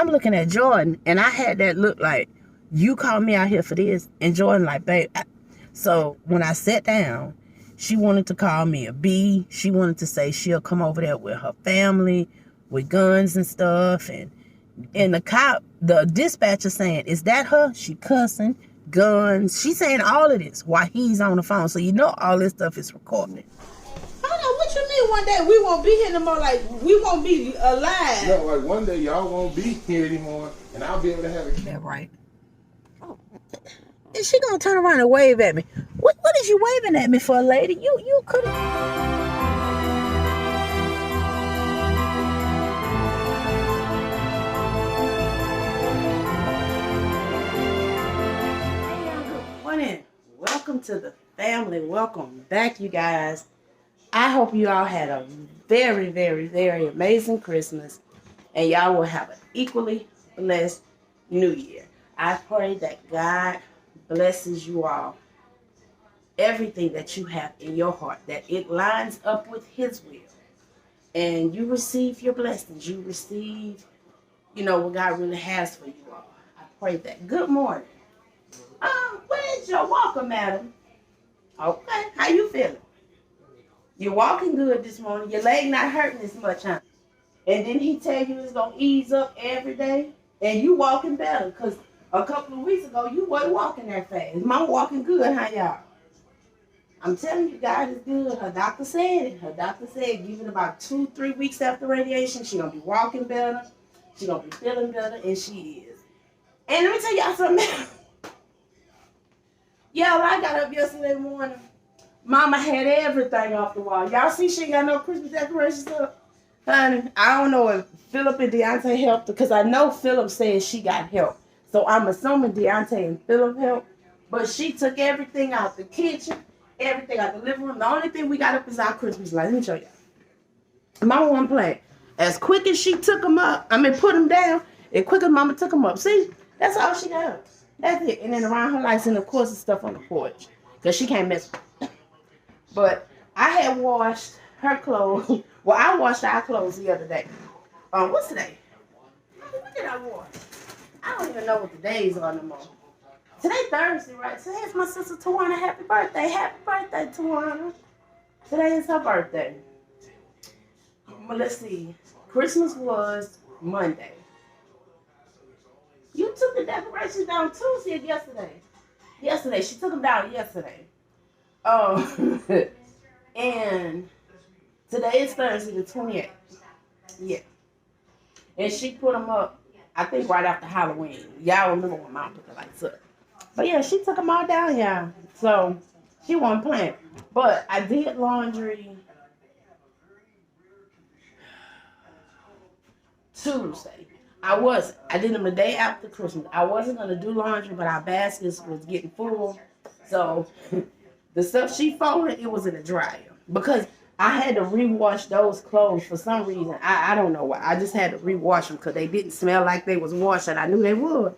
I'm looking at Jordan, and I had that look like, you called me out here for this. And Jordan like, babe. So when I sat down, she wanted to call me a B. She wanted to say she'll come over there with her family, with guns and stuff. And the dispatcher saying, is that her? She cussing, guns. She's saying all of this while he's on the phone. So you know all this stuff is recorded. Hold on, what you mean one day we won't be here no more? Like, we won't be alive? No, like one day y'all won't be here anymore, and I'll be able to have a... That right. Oh. And she gonna turn around and wave at me. What is you waving at me for, lady? You could have... Welcome to the family. Welcome back, you guys. I hope you all had a very, very, very amazing Christmas, and y'all will have an equally blessed New Year. I pray that God blesses you all. Everything that you have in your heart, that it lines up with His will, and you receive your blessings. You receive, what God really has for you all. I pray that. Good morning. Where's your walker, madam? Okay, how you feeling? You're walking good this morning. Your leg not hurting as much, huh? And didn't he tell you it's going to ease up every day? And you walking better, because a couple of weeks ago, you wasn't walking that fast. Mom walking good, huh, y'all? I'm telling you, God is good. Her doctor said it. Her doctor said give it about 2-3 weeks after radiation, she's going to be walking better. She's going to be feeling better, and she is. And let me tell y'all something. Y'all, I got up yesterday morning. Mama had everything off the wall. Y'all see she ain't got no Christmas decorations up? Honey, I don't know if Philip and Deontay helped her, because I know Philip said she got help. So I'm assuming Deontay and Philip helped. But she took everything out the kitchen, everything out the living room. The only thing we got up is our Christmas lights. Let me show y'all. Mama wasn't playing. As quick as she took them up, put them down, as quick as Mama took them up. See, that's all she got up. That's it. And then around her lights, and of course the stuff on the porch, because she can't mess with it. But I had washed her clothes. Well, I washed our clothes the other day. What's today? What did I wash? I don't even know what the days are no more. Today Thursday, right? Today is my sister Tawana. Happy birthday. Happy birthday, Tawana. Today is her birthday. Well, let's see. Christmas was Monday. You took the decorations down Tuesday or yesterday? Yesterday. She took them down yesterday. And today is Thursday the 28th. Yeah. And she put them up, I think, right after Halloween. Y'all remember when Mom put the lights up. But yeah, she took them all down, y'all. So she wasn't playing. But I did laundry Tuesday. I did them the day after Christmas. I wasn't going to do laundry, but our baskets was getting full. So the stuff she folded, it was in the dryer. Because I had to rewash those clothes for some reason. I don't know why. I just had to rewash them because they didn't smell like they was washed, and I knew they would.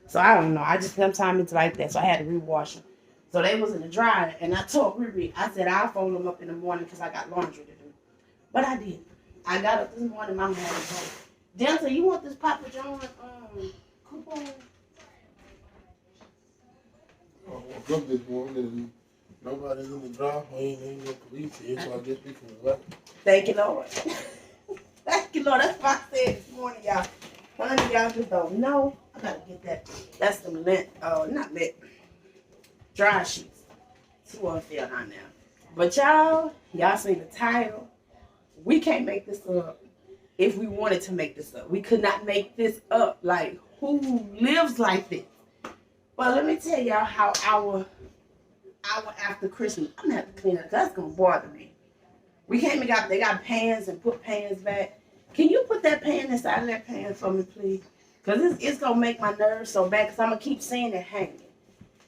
So I don't know. Sometimes it's like that. So I had to rewash them. So they was in the dryer. And I told Riri, I said, I'll fold them up in the morning because I got laundry to do. But I didn't. I got up this morning, Mama had to go. Delta, you want this Papa John's coupon? I woke up this morning and nobody's in the driveway, ain't no police here, so I guess we can work. Thank you, Lord. Thank you, Lord. That's what I said this morning, y'all. Honey, y'all just don't know. I gotta get that. That's some lint. Not lint. Dry sheets. Too unfair on there. But y'all see the title. We can't make this up. If we wanted to make this up, we could not make this up. Like, who lives like this? But let me tell y'all how our after Christmas, I'm gonna have to clean up. That's gonna bother me. We came and they got pans and put pans back. Can you put that pan inside of that pan for me, please? Because it's gonna make my nerves so bad. Because I'm gonna keep seeing it hanging.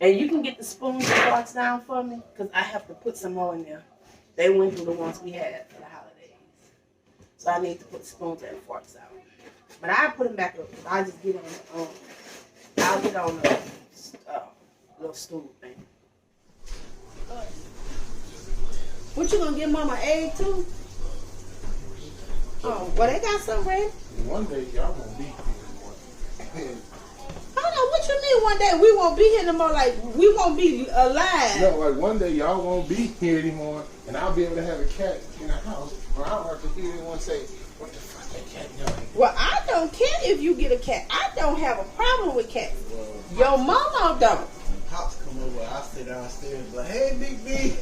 And you can get the spoons and forks down for me, because I have to put some more in there. They went through the ones we had for the holidays. So I need to put spoons and forks out. But I put them back up. I'll just get on I'll get on the little stool thing. What you gonna give Mama egg too? Oh, well they got some ready. One day y'all gonna be here. one day we won't be here no more. Like, we won't be alive. No, like one day y'all won't be here anymore, and I'll be able to have a cat in the house, or I'll have to hear anyone say, "What the fuck that cat doing?" Well, I don't care if you get a cat. I don't have a problem with cats. Your mama don't. When Pops come over, I sit downstairs and be like, "Hey, Big B."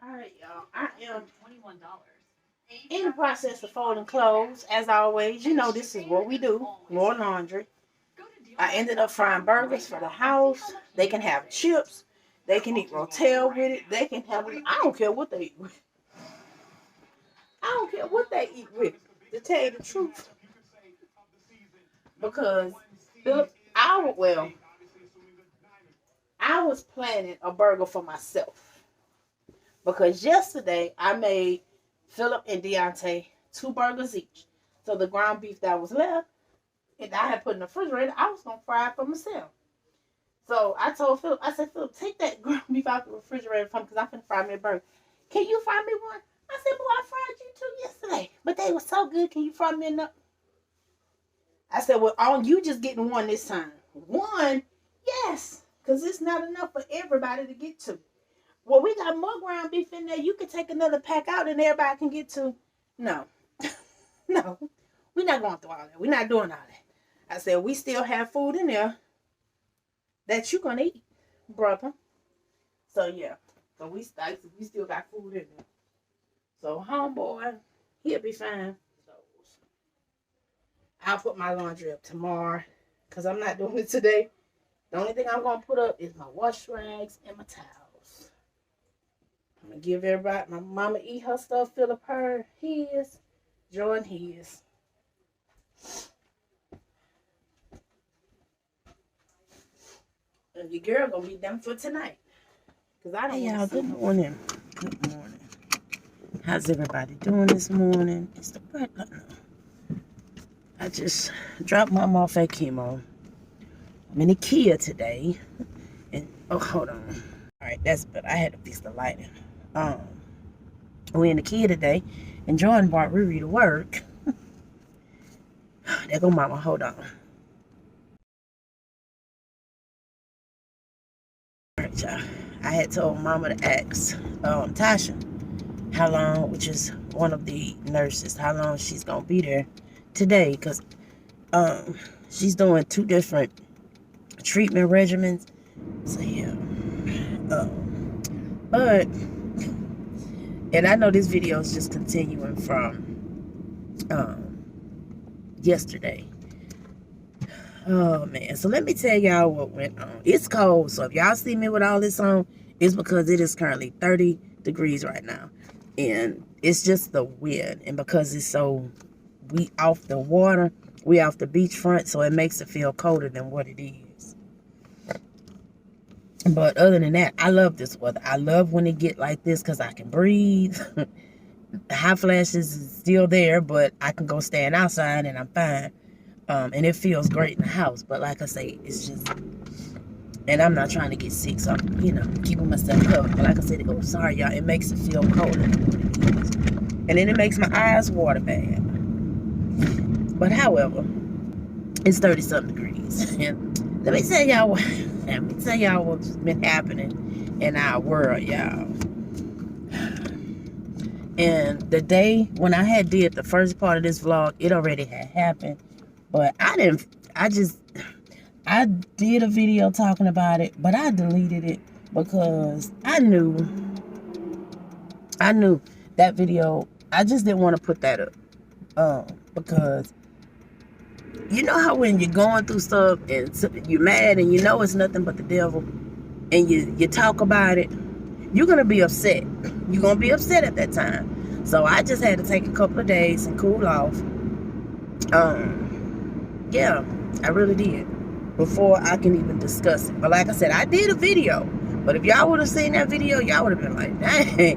All right, y'all. I am in the process of folding clothes. As always, you know this is what we do. More laundry. I ended up frying burgers for the house. They can have chips. They can eat rotel with it. They can have it. I don't care what they eat with it. I don't care what they eat with it, to tell you the truth. Because Philip, I was planning a burger for myself. Because yesterday I made Philip and Deontay 2 burgers each. So the ground beef that was left, and I had put in the refrigerator, I was going to fry it for myself. So I told Philip, I said, Philip, take that ground beef out the refrigerator for me because I'm going to fry me a burger. Can you fry me one? I said, boy, I fried you 2 yesterday. But they were so good. Can you fry me enough? I said, well, you just getting one this time. One? Yes. Because it's not enough for everybody to get to. Well, we got more ground beef in there. You can take another pack out and everybody can get to. No. No. We're not going through all that. We're not doing all that. I said, we still have food in there that you're going to eat, brother. So, yeah. So, we still got food in there. So, homeboy, he'll be fine. So, I'll put my laundry up tomorrow because I'm not doing it today. The only thing I'm going to put up is my wash rags and my towels. I'm going to give everybody, my mama eat her stuff, Philip her his, Jordan his. And your girl going to be done for tonight. Because I don't y'all, good morning. Good morning. How's everybody doing this morning? It's the birthday. I just dropped mom off at chemo. I'm in IKEA today. And, oh, hold on. All right, that's better. I had to fix the lighting. We're in IKEA today. And Jordan brought Riri to work. There go mama. Hold on. All right, y'all. I had told mama to ask Tasha how long, which is one of the nurses, how long she's going to be there today. Because she's doing 2 different treatment regimens. So, yeah. But, and I know this video is just continuing from yesterday. Oh, man. So, let me tell y'all what went on. It's cold. So, if y'all see me with all this on, it's because it is currently 30 degrees right now. And it's just the wind. And because it's so, we off the water, we off the beachfront, so it makes it feel colder than what it is. But other than that, I love this weather. I love when it get like this because I can breathe. Hot flashes is still there, but I can go stand outside and I'm fine. And it feels great in the house. But like I say, it's just, and I'm not trying to get sick, so I'm, you know, keeping myself covered. But like I said, oh, sorry, y'all, it makes it feel colder than what it is. And then it makes my eyes water bad. But however, it's 30-something degrees. And let me tell y'all what's been happening in our world, y'all. And the day when I had did the first part of this vlog, it already had happened. But I did a video talking about it, but I deleted it because I knew that video, I just didn't want to put that up. Because you know how when you're going through stuff and you're mad and you know it's nothing but the devil and you talk about it, you're going to be upset. You're going to be upset at that time. So I just had to take a couple of days and cool off. Yeah, I really did. Before I can even discuss it. But like I said, I did a video. But if y'all would have seen that video, y'all would have been like, dang.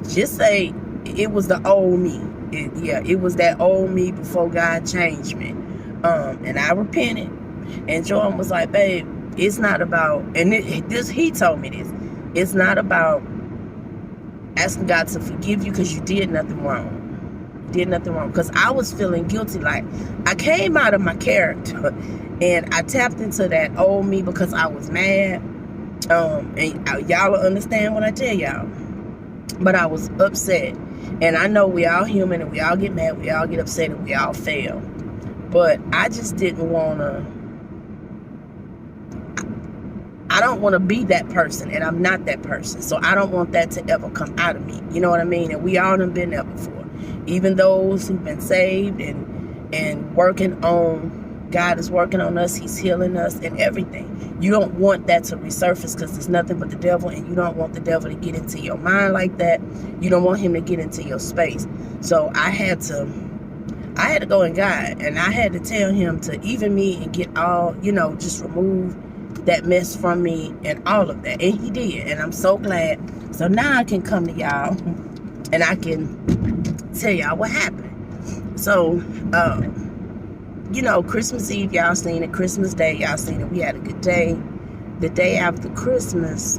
Just say it was the old me. It was that old me before God changed me. And I repented. And Jordan was like, babe, it's not about, and he told me this. It's not about asking God to forgive you because you did nothing wrong. Did nothing wrong, because I was feeling guilty. Like, I came out of my character and I tapped into that old me because I was mad. And y'all will understand when I tell y'all, but I was upset. And I know we all human and we all get mad, we all get upset, and we all fail. But I just didn't want to, I don't want to be that person, and I'm not that person. So I don't want that to ever come out of me. You know what I mean? And we all done been there before. Even those who've been saved and working on, God is working on us, he's healing us and everything. You don't want that to resurface because it's nothing but the devil, and you don't want the devil to get into your mind like that. You don't want him to get into your space. So I had to go in God, and I had to tell him to even me and get all, just remove that mess from me and all of that. And he did, and I'm so glad. So now I can come to y'all and I can tell y'all what happened. So, Christmas Eve, y'all seen it. Christmas Day, y'all seen it. We had a good day. The day after Christmas,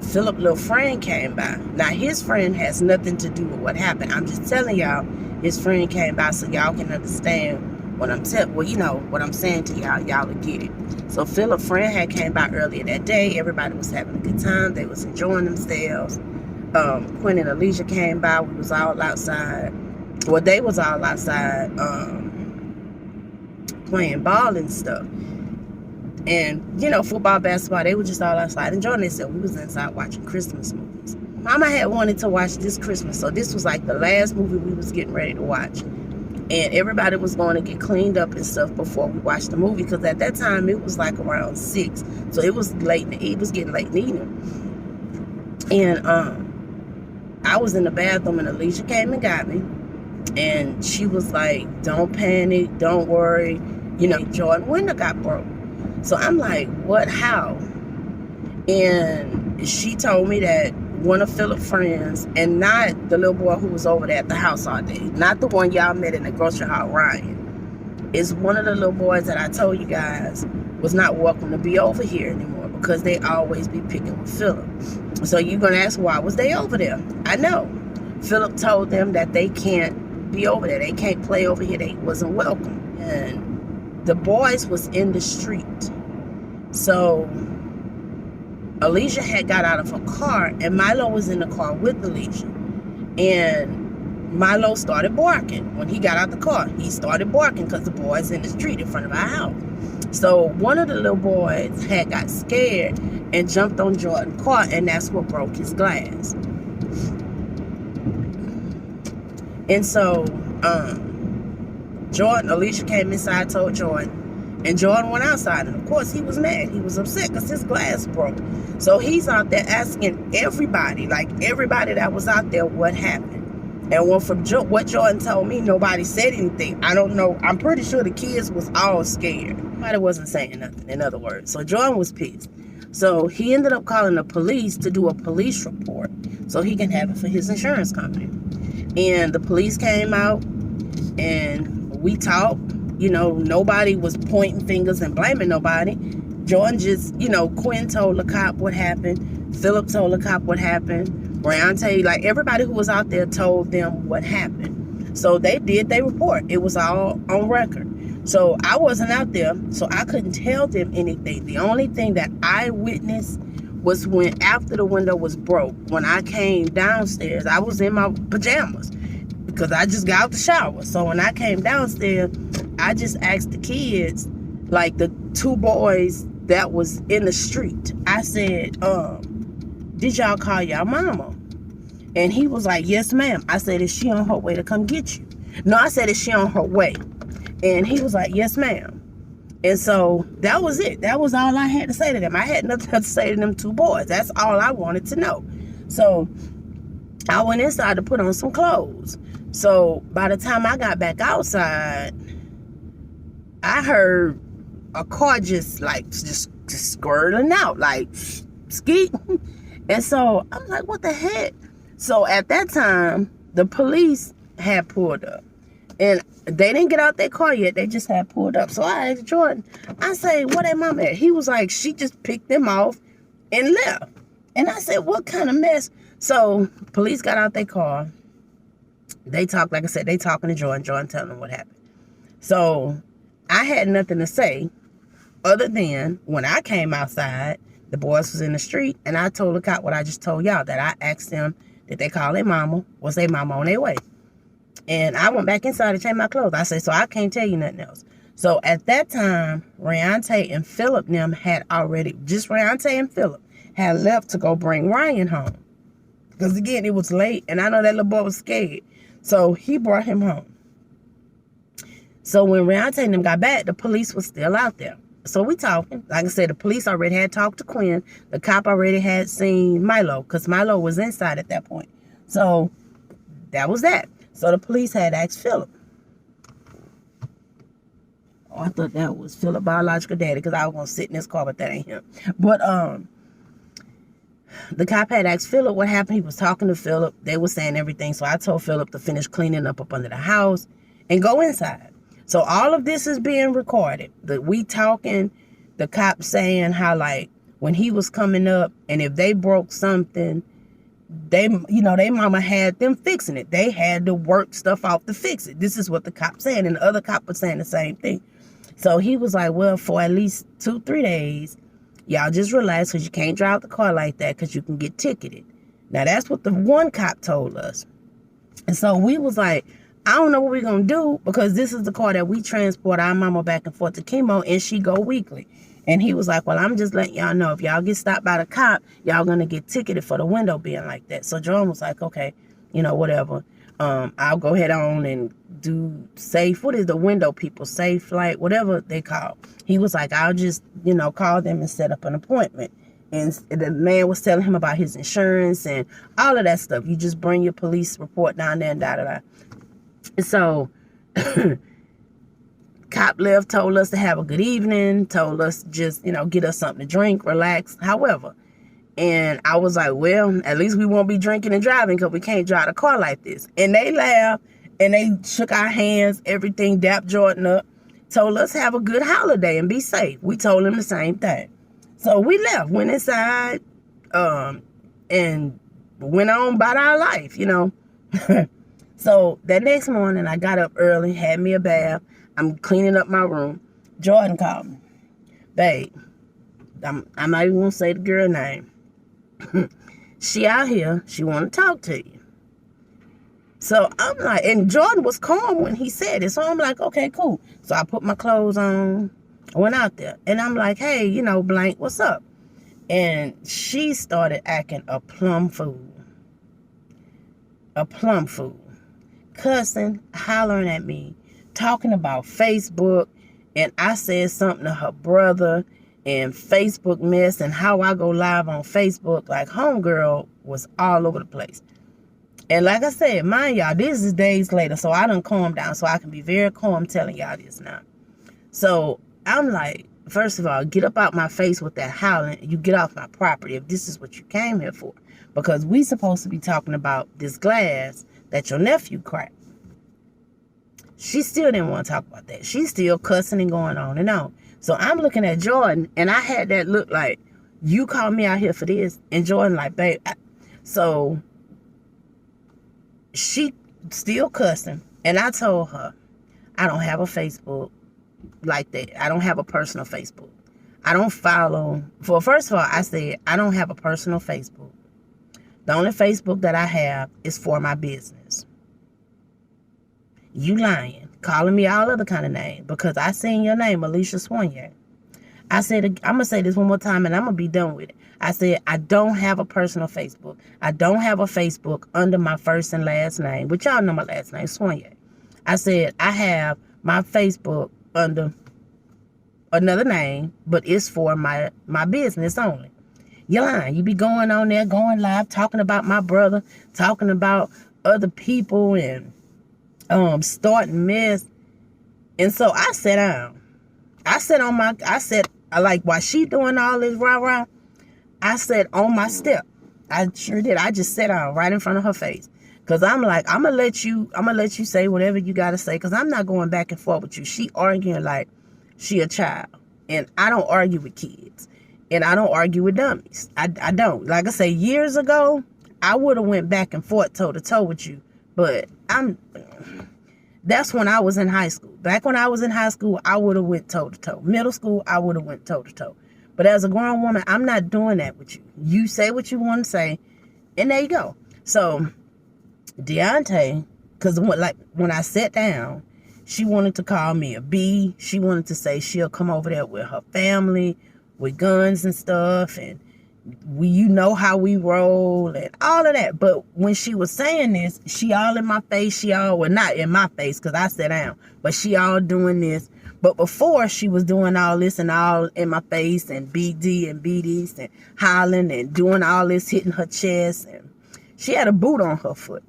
Philip's little friend came by. Now, his friend has nothing to do with what happened. I'm just telling y'all, his friend came by so y'all can understand what I'm what I'm saying to y'all. Y'all will get it. So Philip's friend had came by earlier that day. Everybody was having a good time. They was enjoying themselves. Quinn and Alicia came by. We was all outside. Well, they was all outside playing ball and stuff. And, football, basketball, they were just all outside enjoying themselves. We was inside watching Christmas movies. Mama had wanted to watch this Christmas, so this was like the last movie we was getting ready to watch. And everybody was going to get cleaned up and stuff before we watched the movie, because at that time it was like around 6. So it was late. It was getting late in the evening. And I was in the bathroom, and Alicia came and got me. And she was like, don't panic, don't worry. Jordan window got broke. So I'm like, what, how? And she told me that one of Philip's friends, and not the little boy who was over there at the house all day, not the one y'all met in the grocery haul, Ryan, is one of the little boys that I told you guys was not welcome to be over here anymore because they always be picking with Philip. So you're going to ask, why was they over there? I know. Philip told them that they can't be over there. They can't play over here. They wasn't welcome. And the boys was in the street. So Alicia had got out of her car, and Milo was in the car with Alicia. And Milo started barking. When he got out the car, he started barking because the boys in the street in front of our house. So one of the little boys had got scared and jumped on Jordan's car, and that's what broke his glass. And so Alicia came inside, told Jordan, and Jordan went outside, and of course he was mad. He was upset because his glass broke. So he's out there asking everybody that was out there, what happened. And from what Jordan told me, nobody said anything. I don't know. I'm pretty sure the kids was all scared. Nobody wasn't saying nothing, in other words. So Jordan was pissed. So he ended up calling the police to do a police report so he can have it for his insurance company. And the police came out, and we talked. Nobody was pointing fingers and blaming nobody. Jordan just, Quinn told the cop what happened. Philip told the cop what happened. Briante, everybody who was out there told them what happened. So they did their report. It was all on record. So I wasn't out there, so I couldn't tell them anything. The only thing that I witnessed was when after the window was broke, when I came downstairs, I was in my pajamas because I just got out the shower. So when I came downstairs, I just asked the kids, the 2 boys that was in the street, I said, did y'all call y'all mama? And he was like, yes, ma'am. I said, is she on her way to come get you? No, I said, is she on her way? And he was like, yes, ma'am. And so that was it. That was all I had to say to them. I had nothing to say to them 2 boys. That's all I wanted to know. So I went inside to put on some clothes. So by the time I got back outside, I heard a car just skirting out, skeet. And so I'm like, what the heck? So at that time, the police had pulled up. And they didn't get out their car yet. They just had pulled up. So I asked Jordan, I say, where their mom at? He was like, she just picked them off and left. And I said, what kind of mess? So police got out their car. They talked, like I said, they talking to Jordan. Jordan telling them what happened. So I had nothing to say other than when I came outside, the boys was in the street, and I told the cop what I just told y'all, that I asked them, did they call their mama? Was their mama on their way? And I went back inside to change my clothes. I said, so I can't tell you nothing else. So at that time, Rayante and Philip them had already, just Rayante and Philip, had left to go bring Ryan home. Because again, it was late, and I know that little boy was scared. So he brought him home. So when Rayante and them got back, the police was still out there. So we talking. Like I said, the police already had talked to Quinn. The cop already had seen Milo, because Milo was inside at that point. So that was that. So the police had asked Philip. Oh, I thought that was Philip biological daddy, because I was going to sit in his car, but that ain't him. But the cop had asked Philip what happened. He was talking to Philip. They were saying everything. So I told Philip to finish cleaning up under the house and go inside. So all of this is being recorded. We talking, the cop saying how, like, when he was coming up, and if they broke something, they mama had them fixing it. They had to work stuff off to fix it. This is what the cop saying, and the other cop was saying the same thing. So he was like, well, for at least 2-3 days, y'all just relax, because you can't drive the car like that, because you can get ticketed. Now, that's what the one cop told us. And so we was like, I don't know what we're going to do, because this is the car that we transport our mama back and forth to chemo, and she go weekly. And he was like, well, I'm just letting y'all know, if y'all get stopped by the cop, y'all going to get ticketed for the window being like that. So John was like, okay, whatever. I'll go ahead on and do safe. What is the window people? Safe flight, whatever they call. He was like, I'll just, call them and set up an appointment. And the man was telling him about his insurance and all of that stuff. You just bring your police report down there and da-da-da. So cop left, told us to have a good evening, told us just, get us something to drink, relax, however. And I was like, well, at least we won't be drinking and driving, because we can't drive a car like this. And they laughed, and they shook our hands, everything, dapped Jordan up, told us have a good holiday and be safe. We told him the same thing. So we left, went inside, and went on about our life, So that next morning, I got up early, had me a bath. I'm cleaning up my room. Jordan called me. Babe, I'm not even going to say the girl name. She out here. She want to talk to you. So I'm like, and Jordan was calm when he said it. So I'm like, okay, cool. So I put my clothes on. I went out there. And I'm like, hey, blank, what's up? And she started acting a plum fool. A plum fool. Cussing, hollering at me, talking about Facebook, and I said something to her brother and Facebook mess and how I go live on Facebook. Like, homegirl was all over the place. And like I said, mind y'all, this is days later, so I done calm down, so I can be very calm telling y'all this now. So I'm like, first of all, get up out my face with that howling. You get off my property if this is what you came here for, because we supposed to be talking about this glass that your nephew cracked. She still didn't want to talk about that. She's still cussing and going on and on. So I'm looking at Jordan, and I had that look like, you called me out here for this? And Jordan like, babe. So she still cussing. And I told her, I don't have a Facebook like that. I don't have a personal Facebook. I don't follow. First of all, I said, I don't have a personal Facebook. The only Facebook that I have is for my business. You lying, calling me all other kind of names, because I seen your name, Alicia Swanier. I said, I'm going to say this one more time, and I'm going to be done with it. I said, I don't have a personal Facebook. I don't have a Facebook under my first and last name, but y'all know my last name, Swanier. I said, I have my Facebook under another name, but it's for my business only. You're lying. You be going on there, going live, talking about my brother, talking about other people, and starting mess. And so I sat down. I said, like, while she doing all this rah-rah, I sat on my step. I sure did. I just sat down right in front of her face. Because I'm like, I'm going to let you say whatever you got to say, because I'm not going back and forth with you. She arguing like she a child. And I don't argue with kids. And I don't argue with dummies. I don't. Like I say, years ago, I would have went back and forth toe to toe with you. But that's when I was in high school. Back when I was in high school, I would have went toe to toe. Middle school, I would have went toe to toe. But as a grown woman, I'm not doing that with you. You say what you want to say, and there you go. So Deontay, because when I sat down, she wanted to call me a B. She wanted to say she'll come over there with her family, with guns and stuff, and you know how we roll and all of that. But when she was saying this, she all in my face. Well, not in my face because I sat down, but she all doing this. But before, she was doing all this and all in my face and BD and BDs and hollering and doing all this, hitting her chest. And she had a boot on her foot.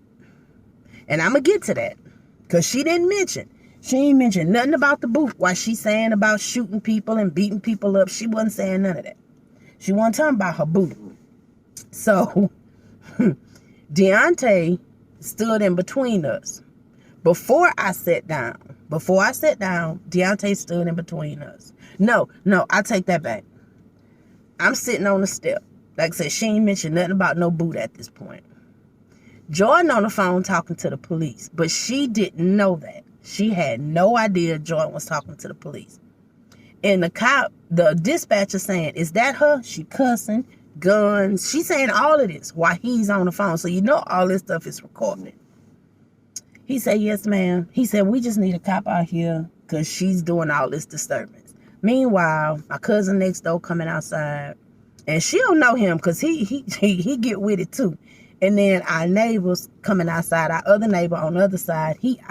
And I'm going to get to that because she ain't mention nothing about the boot while she's saying about shooting people and beating people up. She wasn't saying none of that. She wasn't talking about her boot. So Deontay stood in between us. Before I sat down, Deontay stood in between us. No, I take that back. I'm sitting on the step. Like I said, she ain't mentioned nothing about no boot at this point. Jordan on the phone talking to the police, but she didn't know that. She had no idea Jordan was talking to the police. And the dispatcher saying, is that her? She cussing, guns. She's saying all of this while he's on the phone. So you know all this stuff is recorded. He said, yes, ma'am. He said, we just need a cop out here because she's doing all this disturbance. Meanwhile, my cousin next door coming outside. And she don't know him because he get with it too. And then our neighbors coming outside, our other neighbor on the other side, he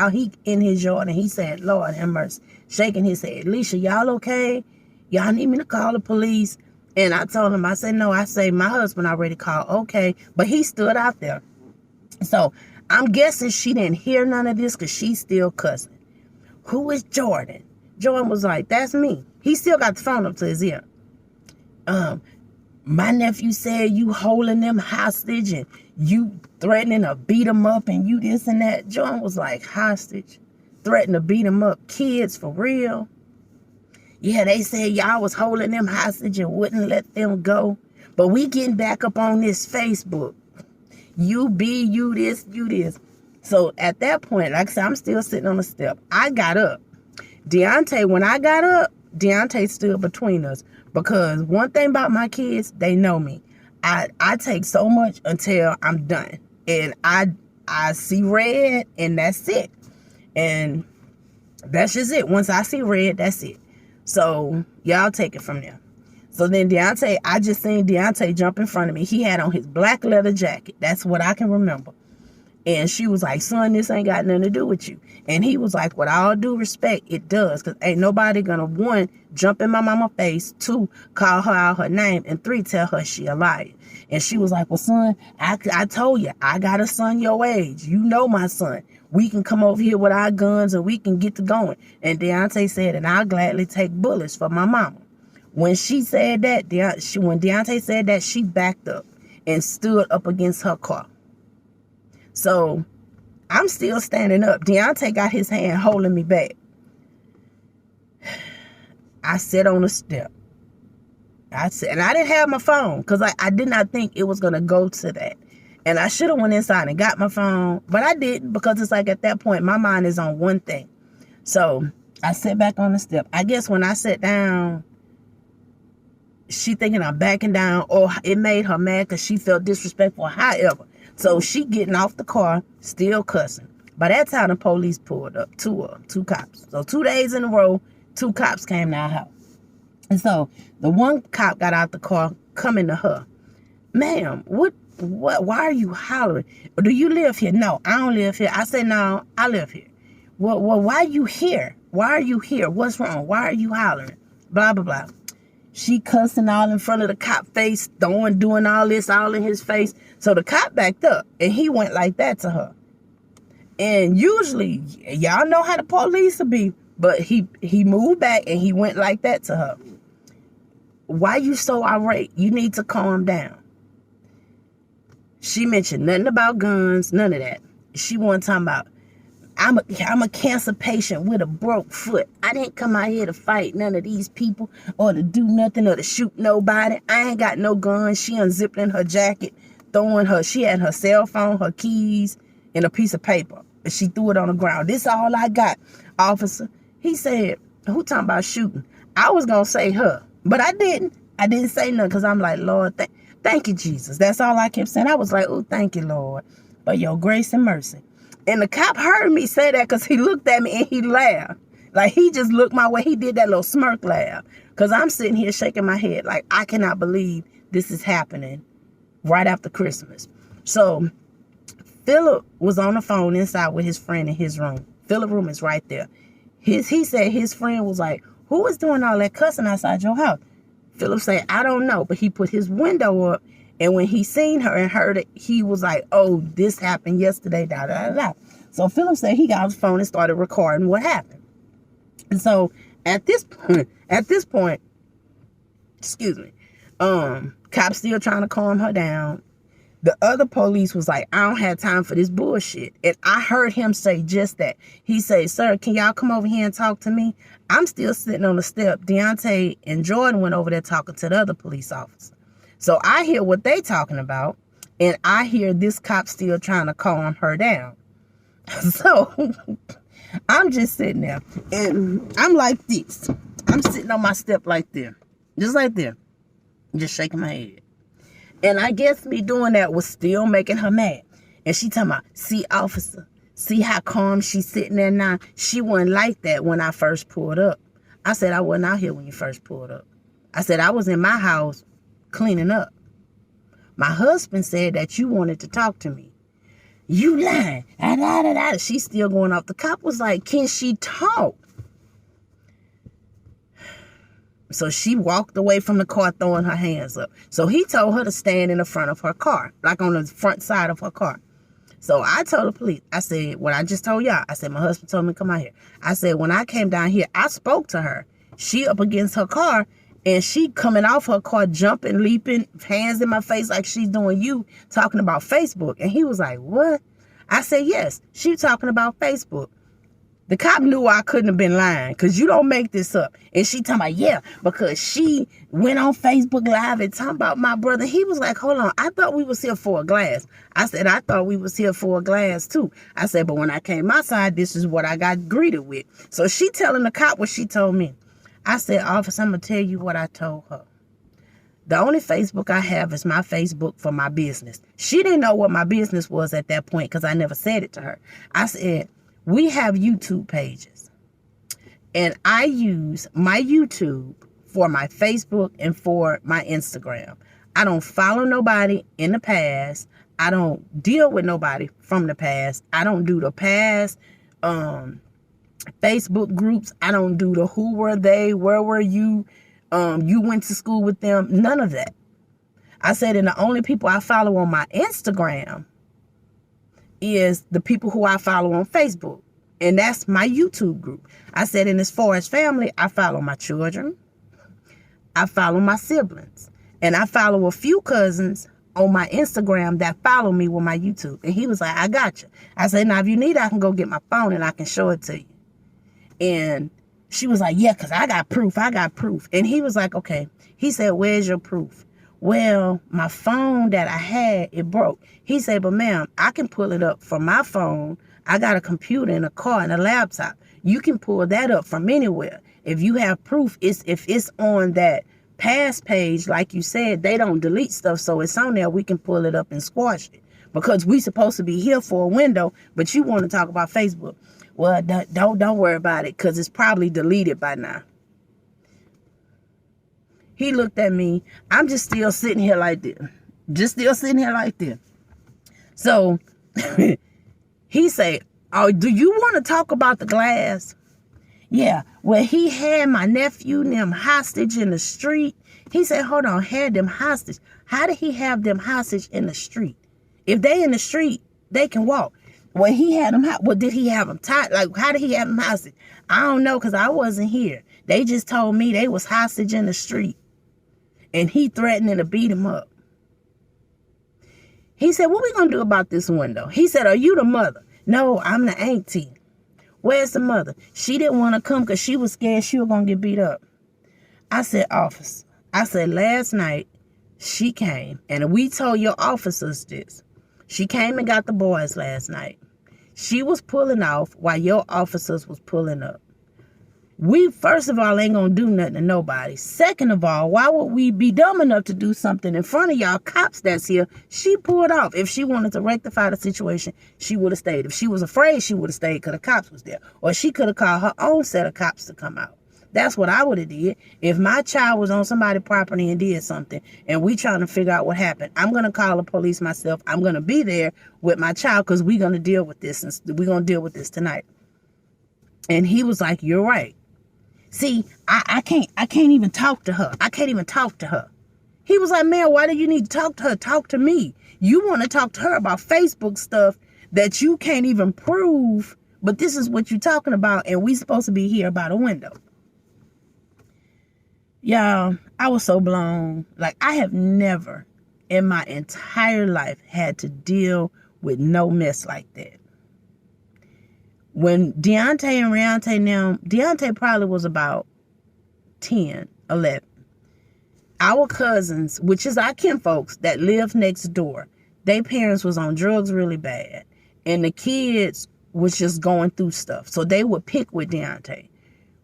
in his yard and he said, Lord have mercy, shaking his head. Alicia, y'all okay? Y'all need me to call the police? And I told him, I said, no, my husband already called. Okay. But he stood out there. So I'm guessing she didn't hear none of this because she's still cussing. Who is Jordan? Jordan was like, that's me. He still got the phone up to his ear. My nephew said you holding them hostage and you threatening to beat them up and you this and that. Jordan was like, hostage? Threatening to beat them up? Kids, for real? Yeah, they said y'all was holding them hostage and wouldn't let them go. But we getting back up on this Facebook. You this. So at that point, like I said, I'm still sitting on the step. I got up. When I got up, Deontay stood between us. Because one thing about my kids, they know me. I take so much until I'm done. And I see red and that's it. And that's just it. Once I see red, that's it. So y'all take it from there. So then I just seen Deontay jump in front of me. He had on his black leather jacket. That's what I can remember. And she was like, son, this ain't got nothing to do with you. And he was like, with all due respect, it does. Because ain't nobody going to, 1, jump in my mama's face, 2, call her out her name, and 3, tell her she a liar. And she was like, well, son, I told you, I got a son your age. You know my son. We can come over here with our guns and we can get to going. And Deontay said, and I'll gladly take bullets for my mama. When she said that, when Deontay said that, she backed up and stood up against her car. So I'm still standing up. Deontay got his hand holding me back. I sat on the step. And I didn't have my phone because I did not think it was going to go to that. And I should have went inside and got my phone, but I didn't because it's like at that point, my mind is on one thing. So I sat back on the step. I guess when I sat down, she thinking I'm backing down, or it made her mad because she felt disrespectful. However, so she getting off the car, still cussing. By that time, the police pulled up, two cops. So 2 days in a row, 2 cops came to our house. And so the one cop got out the car, coming to her. Ma'am, what, why are you hollering? Do you live here? No, I don't live here. I said, no, I live here. Well, why are you here? Why are you here? What's wrong? Why are you hollering? Blah, blah, blah. She cussing all in front of the cop face, doing all this all in his face. So the cop backed up and he went like that to her. And usually, y'all know how the police will be, but he moved back and he went like that to her. Why you so irate? You need to calm down. She mentioned nothing about guns, none of that. She wasn't talking about, I'm a cancer patient with a broke foot. I didn't come out here to fight none of these people or to do nothing or to shoot nobody. I ain't got no gun. She unzipped in her jacket, she had her cell phone, her keys, and a piece of paper. And she threw it on the ground. This all I got, officer. He said, who talking about shooting? I was going to say her, but I didn't. I didn't say nothing because I'm like, Lord, thank you, Jesus. That's all I kept saying. I was like, oh, thank you, Lord, for your grace and mercy. And the cop heard me say that because he looked at me and he laughed. Like, he just looked my way. He did that little smirk laugh. Because I'm sitting here shaking my head like, I cannot believe this is happening right after Christmas. So Philip was on the phone inside with his friend in his room. Philip's room is right there. He said his friend was like, who was doing all that cussing outside your house? Philip said, I don't know. But he put his window up. And when he seen her and heard it, he was like, oh, this happened yesterday, da, da, da, da. So Philip said he got his phone and started recording what happened. And so at this point, excuse me, cops still trying to calm her down. The other police was like, I don't have time for this bullshit. And I heard him say just that. He said, sir, can y'all come over here and talk to me? I'm still sitting on the step. Deontay and Jordan went over there talking to the other police officer. So I hear what they talking about, and I hear this cop still trying to calm her down. So I'm just sitting there, and I'm like this. I'm sitting on my step like this, just like this, just shaking my head. And I guess me doing that was still making her mad. And she talking about, see, officer, see how calm she's sitting there now? She wasn't like that when I first pulled up. I said, I wasn't out here when you first pulled up. I said, I was in my house cleaning up. My husband said that you wanted to talk to me. You lying. She's still going off. The cop was like, can she talk? So she walked away from the car throwing her hands up. So he told her to stand in the front of her car, like on the front side of her car. So I told the police, I said, what I just told y'all, I said, my husband told me to come out here. I said, when I came down here, I spoke to her. She up against her car, and she coming off her car, jumping, leaping, hands in my face like she's doing you, talking about Facebook. And he was like, what? I said, yes, she talking about Facebook. The cop knew I couldn't have been lying because you don't make this up. And she talking about, yeah, because she went on Facebook Live and talking about my brother. He was like, hold on, I thought we was here for a glass. I said, I thought we was here for a glass too. I said, but when I came outside, this is what I got greeted with. So she telling the cop what she told me. I said, officer, I'm going to tell you what I told her. The only Facebook I have is my Facebook for my business. She didn't know what my business was at that point because I never said it to her. I said, we have YouTube pages. And I use my YouTube for my Facebook and for my Instagram. I don't follow nobody in the past. I don't deal with nobody from the past. I don't do the past Facebook groups. I don't do the who were they, where were you, you went to school with them, none of that. I said, and the only people I follow on my Instagram is the people who I follow on Facebook. And that's my YouTube group. I said, and as far as family, I follow my children. I follow my siblings. And I follow a few cousins on my Instagram that follow me with my YouTube. And he was like, I got you. I said, now if you need, I can go get my phone and I can show it to you. And she was like, yeah, because I got proof. And he was like, okay. He said, where's your proof? Well, my phone that I had, it broke. He said, but ma'am, I can pull it up from my phone. I got a computer and a car and a laptop. You can pull that up from anywhere. If you have proof, if it's on that past page, like you said, they don't delete stuff. So it's on there. We can pull it up and squash it because we supposed to be here for a window, but you want to talk about Facebook. Well, don't worry about it because it's probably deleted by now. He looked at me. I'm just still sitting here like this. So he said, oh, do you want to talk about the glass? Yeah. Well, he had my nephew and them hostage in the street. He said, hold on, had them hostage. How did he have them hostage in the street? If they in the street, they can walk. Well, he had them, did he have them tied? Like, how did he have them hostage? I don't know because I wasn't here. They just told me they was hostage in the street. And he threatening to beat him up. He said, what we going to do about this window? He said, are you the mother? No, I'm the auntie. Where's the mother? She didn't want to come because she was scared she was going to get beat up. I said, officer. I said, last night she came and we told your officers this. She came and got the boys last night. She was pulling off while your officers was pulling up. We, first of all, ain't gonna do nothing to nobody. Second of all, why would we be dumb enough to do something in front of y'all cops that's here? She pulled off. If she wanted to rectify the situation, she would have stayed. If she was afraid, she would have stayed because the cops was there. Or she could have called her own set of cops to come out. That's what I would have did. If my child was on somebody's property and did something, and we trying to figure out what happened, I'm going to call the police myself. I'm going to be there with my child because we're going to deal with this, and we're going to deal with this tonight. And he was like, you're right. See, I can't even talk to her. I can't even talk to her. He was like, man, why do you need to talk to her? Talk to me. You want to talk to her about Facebook stuff that you can't even prove, but this is what you're talking about, and we supposed to be here by the window. Y'all, I was so blown. Like, I have never in my entire life had to deal with no mess like that. When Deontay and Riante now, Deontay probably was about 10, 11. Our cousins, which is our kinfolks that live next door, their parents was on drugs really bad. And the kids was just going through stuff. So they would pick with Deontay.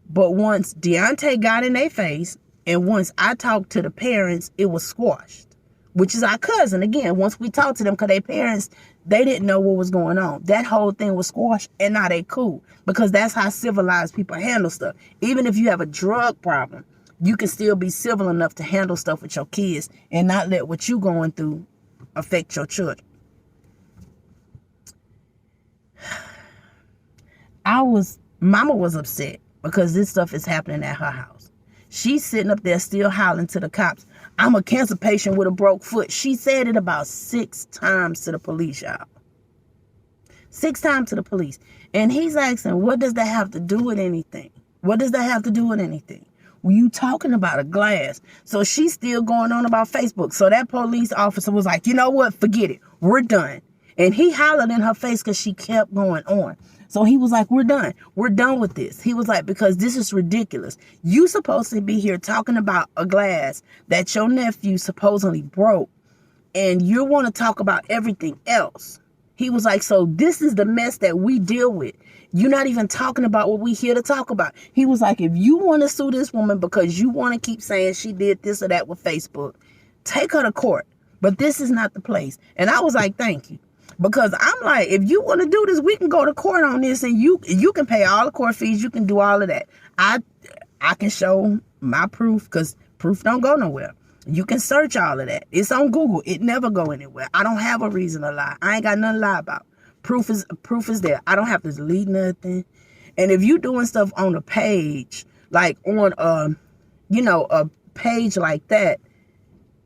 But once Deontay got in their face, and once I talked to the parents, it was squashed. Which is our cousin. Again, once we talked to them, because their parents, they didn't know what was going on. That whole thing was squashed, and now they cool. Because that's how civilized people handle stuff. Even if you have a drug problem, you can still be civil enough to handle stuff with your kids and not let what you going through affect your children. Mama was upset because this stuff is happening at her house. She's sitting up there still hollering to the cops, I'm a cancer patient with a broke foot. She said it about 6 times to the police, y'all. 6 times to the police. And he's asking, what does that have to do with anything? What does that have to do with anything? Were you talking about a glass? So she's still going on about Facebook. So that police officer was like, you know what? Forget it. We're done. And he hollered in her face because she kept going on. So he was like, we're done. We're done with this. He was like, because this is ridiculous. You supposed to be here talking about a glass that your nephew supposedly broke, and you want to talk about everything else. He was like, so this is the mess that we deal with. You're not even talking about what we here to talk about. He was like, if you want to sue this woman because you want to keep saying she did this or that with Facebook, take her to court. But this is not the place. And I was like, thank you. Because I'm like, if you want to do this, we can go to court on this, and you can pay all the court fees. You can do all of that. I can show my proof, because proof don't go nowhere. You can search all of that. It's on Google. It never go anywhere. I don't have a reason to lie. I ain't got nothing to lie about. Proof is there. I don't have to delete nothing. And if you doing stuff on a page, like on a page like that,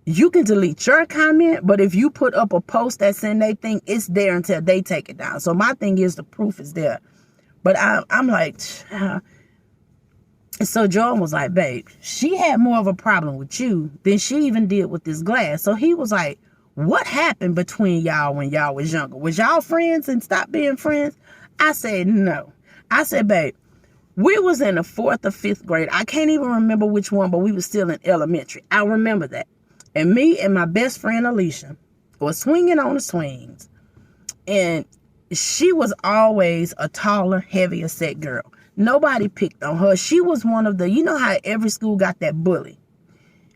you can delete your comment, but if you put up a post that's in their thing, it's there until they take it down. So my thing is the proof is there. But I'm like, so Jordan was like, babe, she had more of a problem with you than she even did with this glass. So he was like, what happened between y'all when y'all was younger? Was y'all friends and stopped being friends? I said, no. I said, babe, we was in the 4th or 5th grade. I can't even remember which one, but we was still in elementary. I remember that. And me and my best friend, Alicia, was swinging on the swings. And she was always a taller, heavier set girl. Nobody picked on her. She was one of the, you know how every school got that bully.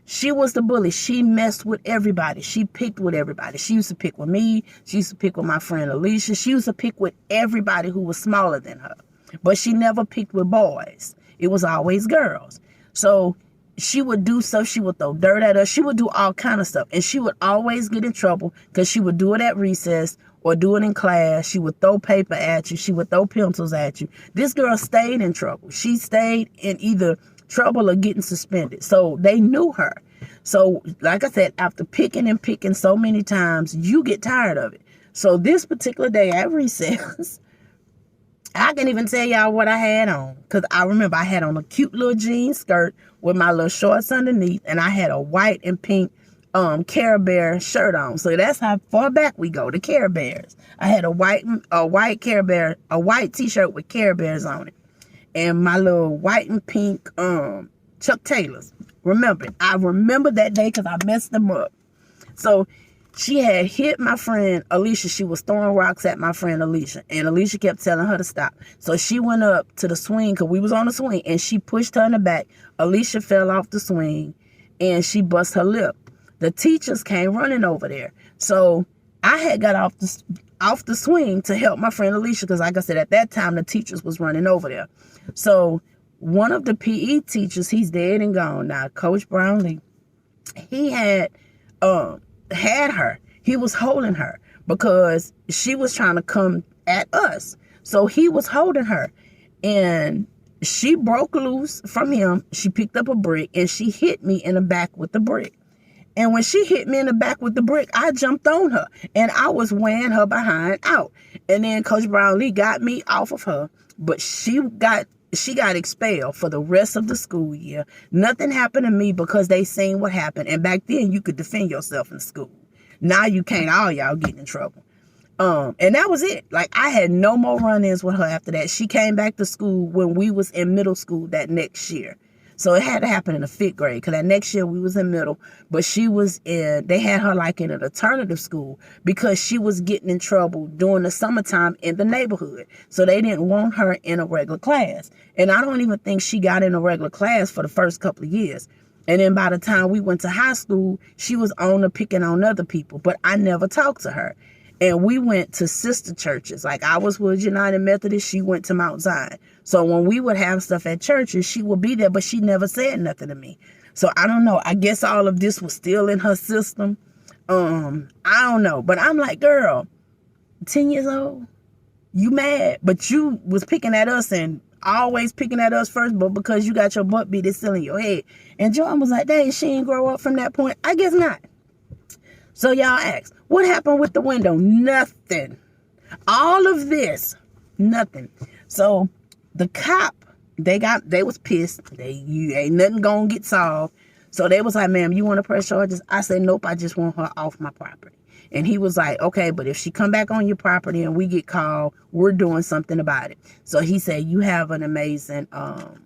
She was the bully. She messed with everybody. She picked with everybody. She used to pick with me. She used to pick with my friend Alicia. She used to pick with everybody who was smaller than her. But she never picked with boys. It was always girls. So she would do stuff. She would throw dirt at us. She would do all kind of stuff. And she would always get in trouble because she would do it at recess or do it in class. She would throw paper at you. She would throw pencils at you. This girl stayed in trouble. She stayed in either trouble or getting suspended. So they knew her. So like I said, after picking and picking so many times, you get tired of it. So this particular day at recess, I can't even tell y'all what I had on, because I remember I had on a cute little jean skirt with my little shorts underneath, and I had a white and pink Care Bear shirt on. So that's how far back we go, the Care Bears. I had a white Care Bear, a white t-shirt with Care Bears on it. And my little white and pink Chuck Taylors. I remember that day because I messed them up. So she had hit my friend Alicia. She was throwing rocks at my friend Alicia. And Alicia kept telling her to stop. So she went up to the swing because we was on the swing. And she pushed her in the back. Alicia fell off the swing. And she bust her lip. The teachers came running over there. So I had got off the swing to help my friend Alicia. Because like I said, at that time, the teachers was running over there. So one of the PE teachers, he's dead and gone now, Coach Brownlee, he had her. He was holding her because she was trying to come at us. So he was holding her. And she broke loose from him. She picked up a brick and she hit me in the back with the brick. And when she hit me in the back with the brick, I jumped on her. And I was weighing her behind out. And then Coach Brownlee got me off of her. But she got expelled for the rest of the school year. Nothing happened to me because they seen what happened. And back then, you could defend yourself in school. Now you can't. All y'all get in trouble. And that was it. Like, I had no more run-ins with her after that. She came back to school when we was in middle school that next year. So it had to happen in the 5th grade because that next year we was in middle. But they had her like in an alternative school because she was getting in trouble during the summertime in the neighborhood. So they didn't want her in a regular class. And I don't even think she got in a regular class for the first couple of years. And then by the time we went to high school, she was on to picking on other people. But I never talked to her. And we went to sister churches. Like I was with United Methodist. She went to Mount Zion. So when we would have stuff at churches, she would be there, but she never said nothing to me. So I don't know. I guess all of this was still in her system. I don't know. But I'm like, girl, 10 years old, you mad? But you was picking at us and always picking at us first, but because you got your butt beat, it's still in your head. And Jordan was like, dang, she didn't grow up from that point. I guess not. So y'all ask, what happened with the window? Nothing. All of this, nothing. So the cop, they was pissed. You ain't nothing gonna get solved. So they was like, ma'am, you want to press charges? I said, nope, I just want her off my property. And he was like, okay, but if she come back on your property and we get called, we're doing something about it. So he said, you have an amazing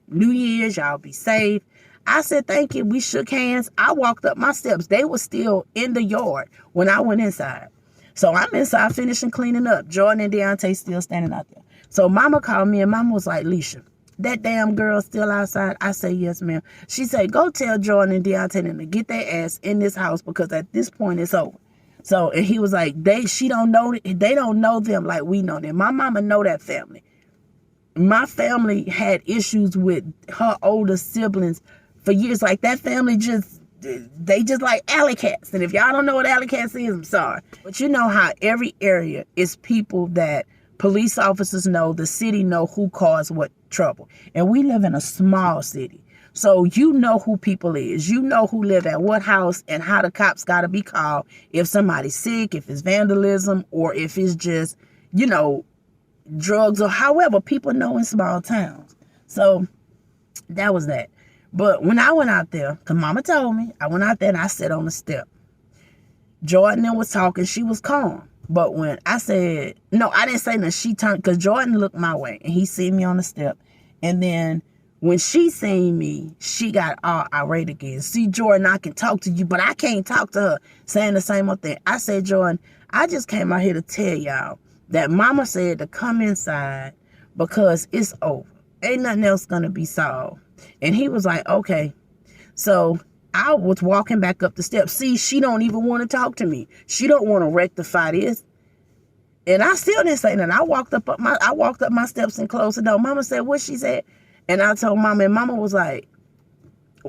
New Year's. Y'all be safe. I said, thank you. We shook hands. I walked up my steps. They were still in the yard when I went inside. So I'm inside finishing cleaning up. Jordan and Deontay still standing out there. So mama called me and mama was like, Leisha, that damn girl still outside? I say, yes, ma'am. She said, go tell Jordan and Deontay to get their ass in this house because at this point it's over. So, and he was like, they don't know them like we know them. My mama know that family. My family had issues with her older siblings for years. Like that family they just like alley cats. And if y'all don't know what alley cats is, I'm sorry. But you know how every area is people that police officers know, the city know who caused what trouble. And we live in a small city. So you know who people is. You know who live at what house and how the cops got to be called if somebody's sick, if it's vandalism, or if it's just, drugs or however people know in small towns. So that was that. But when I went out there, because mama told me, I went out there and I sat on the step. Jordan was talking. She was calm. But when I said, no, I didn't say nothing. She turned, because Jordan looked my way and he seen me on the step. And then when she seen me, she got all irate again. See, Jordan, I can talk to you, but I can't talk to her, saying the same old thing. I said, Jordan, I just came out here to tell y'all that mama said to come inside because it's over. Ain't nothing else going to be solved. And he was like, okay. So I was walking back up the steps. See, she don't even want to talk to me. She don't want to rectify this. And I still didn't say nothing. I walked up my steps and closed the door. Mama said, what she said? And I told mama, and mama was like,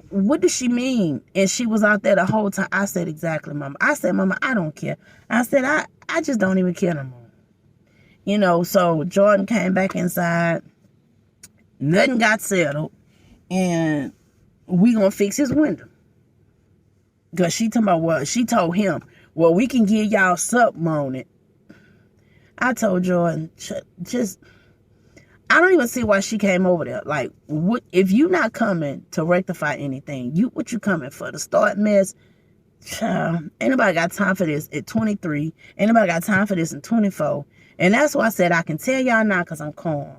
what does she mean? And she was out there the whole time. I said, exactly, mama. I said, mama, I don't care. I said, I just don't even care no more. So Jordan came back inside. Nothing got settled. And we gonna fix his window. Because she told him, well, we can give y'all something on it. I told Jordan, I don't even see why she came over there. Like, what if you not coming to rectify anything? What you coming for? To start mess? Child, ain't nobody got time for this at 23. Ain't nobody got time for this in 24. And that's why I said I can tell y'all now because I'm calm.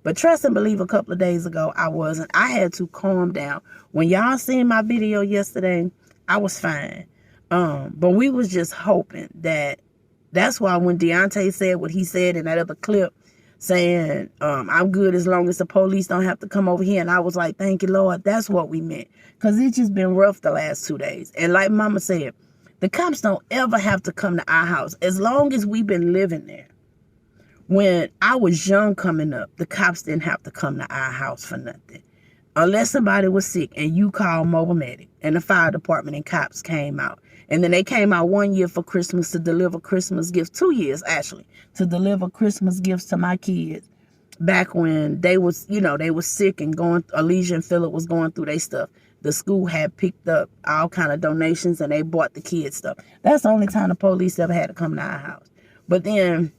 But trust and believe a couple of days ago, I wasn't. I had to calm down. When y'all seen my video yesterday, I was fine. But we was just hoping that's why when Deontay said what he said in that other clip, saying, I'm good as long as the police don't have to come over here. And I was like, thank you, Lord. That's what we meant. Because it's just been rough the last 2 days. And like Mama said, the cops don't ever have to come to our house. As long as we've been living there. When I was young coming up, the cops didn't have to come to our house for nothing. Unless somebody was sick and you called mobile medic and the fire department and cops came out. And then they came out 1 year for Christmas to deliver Christmas gifts, 2 years actually, to deliver Christmas gifts to my kids. Back when they was, they was sick and Alicia and Philip was going through their stuff. The school had picked up all kind of donations and they bought the kids stuff. That's the only time the police ever had to come to our house. But then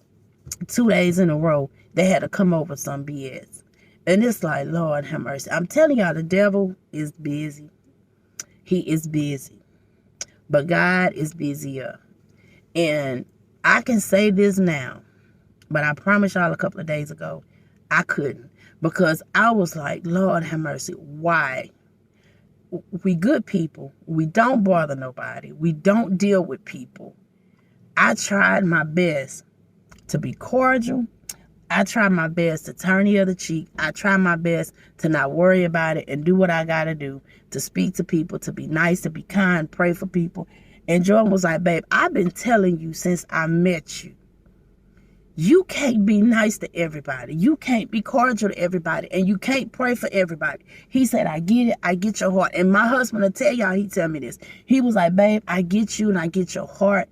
2 days in a row, they had to come over some BS. And it's like, Lord have mercy. I'm telling y'all, the devil is busy. He is busy. But God is busier. And I can say this now, but I promised y'all a couple of days ago, I couldn't. Because I was like, Lord have mercy, why? We good people. We don't bother nobody. We don't deal with people. I tried my best to be cordial. I try my best to turn the other cheek. I try my best to not worry about it and do what I got to do, to speak to people, to be nice, to be kind, pray for people. And Jordan was like, babe, I've been telling you since I met you, you can't be nice to everybody. You can't be cordial to everybody. And you can't pray for everybody. He said, I get it. I get your heart. And my husband will tell y'all, he tell me this. He was like, babe, I get you and I get your heart.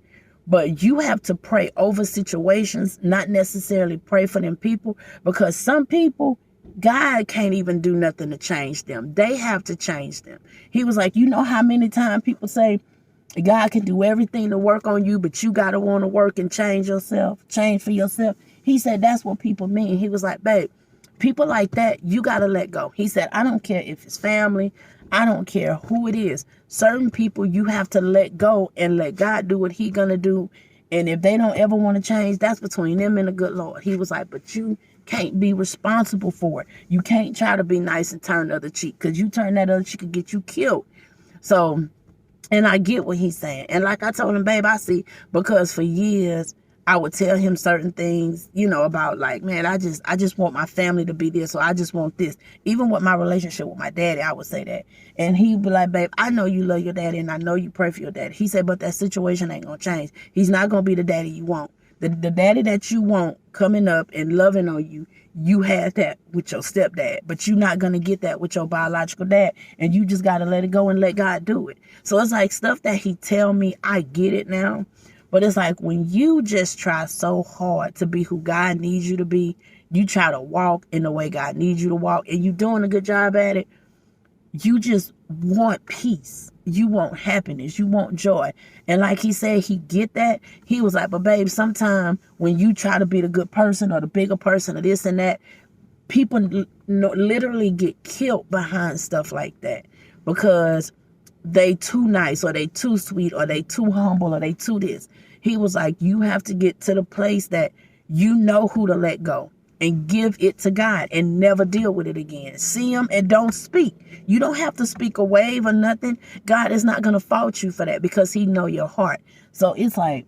But you have to pray over situations, not necessarily pray for them people, because some people, God can't even do nothing to change them. They have to change them. He was like, you know how many times people say God can do everything to work on you, but you got to want to work and change yourself, change for yourself. He said, that's what people mean. He was like, babe, people like that, you got to let go. He said, I don't care if it's family. I don't care who it is. Certain people you have to let go and let God do what he gonna do. And if they don't ever want to change, that's between them and the good Lord. He was like, but you can't be responsible for it. You can't try to be nice and turn the other cheek, because you turn that other cheek and get you killed. So, and I get what he's saying. And like I told him, babe, I see, because for years I would tell him certain things, about like, man, I just want my family to be this, so I just want this. Even with my relationship with my daddy, I would say that. And he'd be like, babe, I know you love your daddy and I know you pray for your daddy. He said, but that situation ain't gonna change. He's not gonna be the daddy you want. The daddy that you want coming up and loving on you, you had that with your stepdad, but you're not gonna get that with your biological dad. And you just gotta let it go and let God do it. So it's like stuff that he tell me, I get it now. But it's like when you just try so hard to be who God needs you to be, you try to walk in the way God needs you to walk, and you're doing a good job at it, you just want peace. You want happiness. You want joy. And like he said, he get that. He was like, but babe, sometimes when you try to be the good person or the bigger person or this and that, people literally get killed behind stuff like that because they too nice or they too sweet or they too humble or they too this. He was like, you have to get to the place that you know who to let go and give it to God and never deal with it again. See him and don't speak. You don't have to speak a wave or nothing. God is not going to fault you for that because he know your heart. So it's like,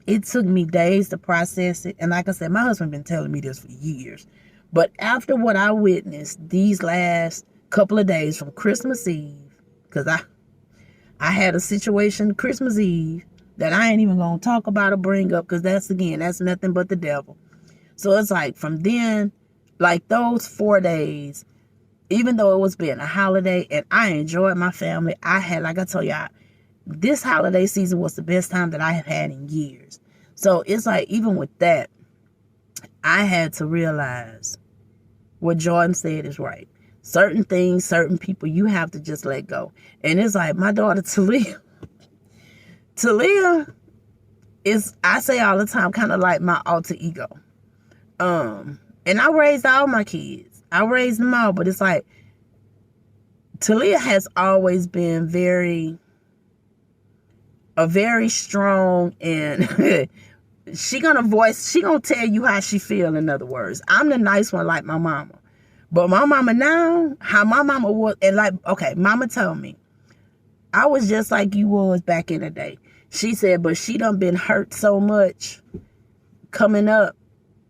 it took me days to process it. And like I said, my husband been telling me this for years. But after what I witnessed these last couple of days from Christmas Eve, because I had a situation Christmas Eve that I ain't even going to talk about or bring up because that's nothing but the devil. So it's like from then, like those 4 days, even though it was being a holiday and I enjoyed my family, I had, like I told y'all, this holiday season was the best time that I have had in years. So it's like, even with that, I had to realize what Jordan said is right. Certain things, certain people, you have to just let go. And it's like my daughter, Talia is, I say all the time, kind of like my alter ego. And I raised all my kids. I raised them all, but it's like Talia has always been very a very strong, and she gonna tell you how she feel. In other words, I'm the nice one like my mama. But my mama now, how my mama was, and like, okay, mama told me, I was just like you was back in the day. She said, but she done been hurt so much coming up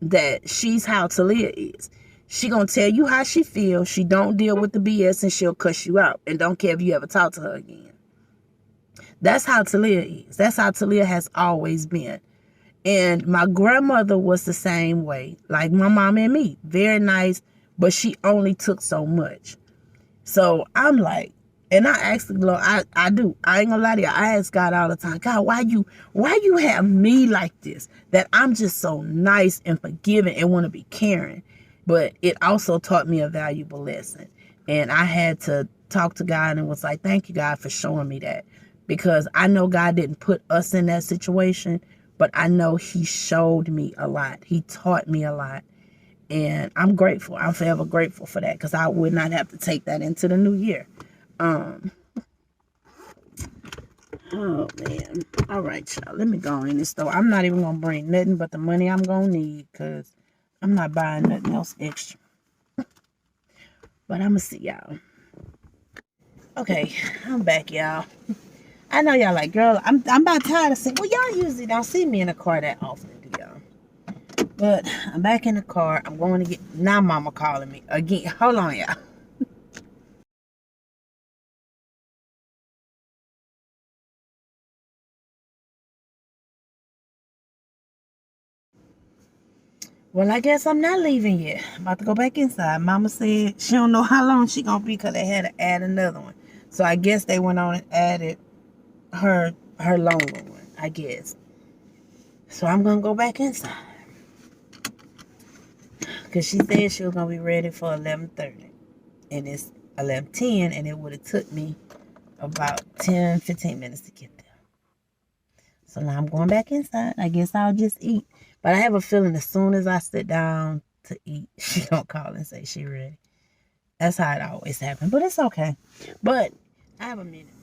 that she's how Talia is. She gonna tell you how she feels. She don't deal with the BS and she'll cuss you out and don't care if you ever talk to her again. That's how Talia is. That's how Talia has always been. And my grandmother was the same way, like my mom and me. Very nice, but she only took so much. So I'm like, and I ask the Lord, I do. I ain't gonna lie to you. I ask God all the time, God, why you have me like this? That I'm just so nice and forgiving and want to be caring. But it also taught me a valuable lesson. And I had to talk to God and was like, thank you, God, for showing me that. Because I know God didn't put us in that situation, but I know he showed me a lot. He taught me a lot. And I'm grateful. I'm forever grateful for that, because I would not have to take that into the new year. Oh man. All right, y'all. Let me go in this store. I'm not even gonna bring nothing but the money I'm gonna need, because I'm not buying nothing else extra. But I'm gonna see y'all. Okay, I'm back, y'all. I know y'all like, girl, I'm about tired of seeing. Well, y'all usually don't see me in the car that often, do y'all? But I'm back in the car. I'm going to get. Now mama calling me again. Hold on, y'all. Well, I guess I'm not leaving yet. I'm about to go back inside. Mama said she don't know how long she gonna be, because they had to add another one. So I guess they went on and added her longer one, I guess. So I'm gonna go back inside, because she said she was gonna be ready for 11:30, and it's 11:10, and it would have took me about 10-15 minutes to get there. So now I'm going back inside. I guess I'll just eat. But I have a feeling as soon as I sit down to eat, she gonna call and say she ready. That's how it always happens. But it's okay. But I have a minute.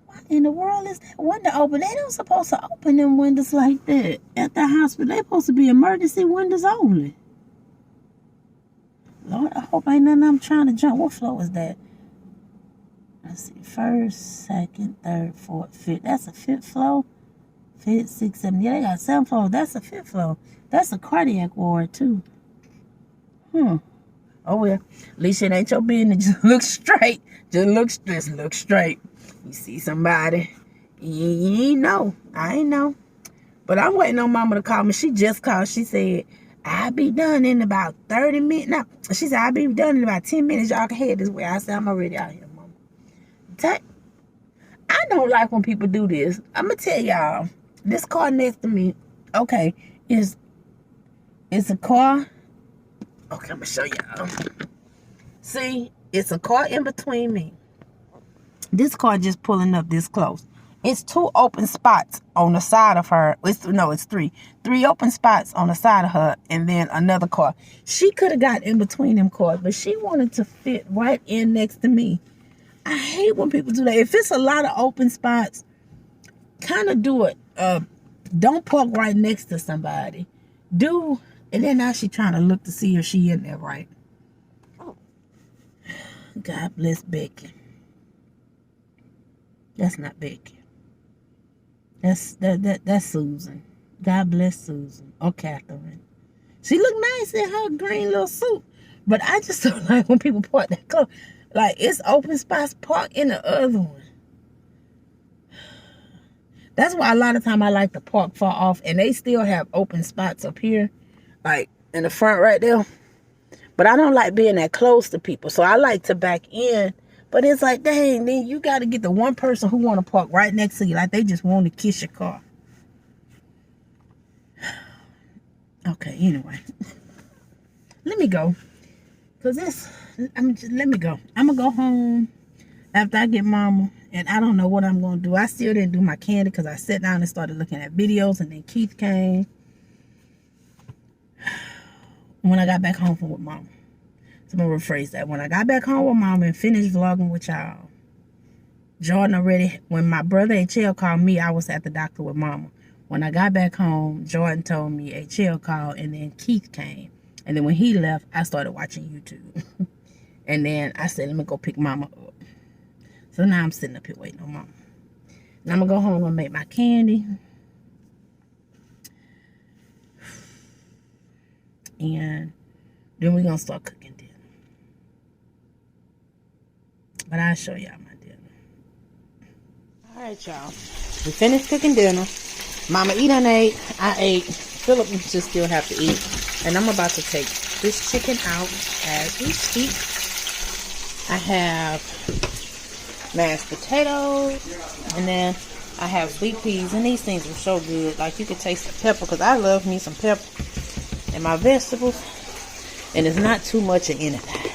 What in the world is that window open? They don't supposed to open them windows like that at the hospital. They supposed to be emergency windows only. Lord, I hope ain't nothing I'm trying to jump. What floor is that? Let's see. First, second, third, fourth, fifth. That's a fifth floor. 5th, 6th, 7th. Yeah, they got 7 floors. That's a 5th floor. That's a cardiac ward too. Oh well. At least it ain't your business. Just look straight. Just look straight. You see somebody, you ain't know. I ain't know. But I'm waiting on mama to call me. She just called. She said, I'll be done in about 30 minutes. No, she said, I'll be done in about 10 minutes. Y'all can head this way. I said, I'm already out here, mama. I don't like when people do this. I'm going to tell y'all. This car next to me, okay, it's a car. Okay, I'm going to show y'all. See, it's a car in between me. This car just pulling up this close. It's 2 open spots on the side of her. It's 3. 3 open spots on the side of her, and then another car. She could have got in between them cars, but she wanted to fit right in next to me. I hate when people do that. If it's a lot of open spots, kind of do it. Don't park right next to somebody. And then now she trying to look to see if she in there right. Oh, God bless Becky. That's not Becky. That's Susan. God bless Susan or Catherine. She look nice in her green little suit, but I just don't like when people park that close. Like, it's open spots, park in the other one. That's why a lot of time I like to park far off, and they still have open spots up here, like in the front right there. But I don't like being that close to people, so I like to back in. But it's like, dang, then you got to get the one person who want to park right next to you, like they just want to kiss your car. Okay, anyway, let me go, let me go. I'm gonna go home after I get mama. And I don't know what I'm going to do. I still didn't do my candy because I sat down and started looking at videos. And then Keith came when I got back home from with mama. So I'm going to rephrase that. When I got back home with mama and finished vlogging with y'all, Jordan already, when my brother HL called me, I was at the doctor with mama. When I got back home, Jordan told me HL called, and then Keith came. And then when he left, I started watching YouTube. And then I said, let me go pick mama up. So now I'm sitting up here waiting on mama. And I'm going to go home and make my candy. And then we're going to start cooking dinner. But I'll show y'all my dinner. All right, y'all. We finished cooking dinner. Mama ate. I ate. Philip just still have to eat. And I'm about to take this chicken out as we speak. I have mashed potatoes. And then I have sweet peas. And these things are so good. Like, you can taste the pepper. Because I love me some pepper in my vegetables. And it's not too much of anything.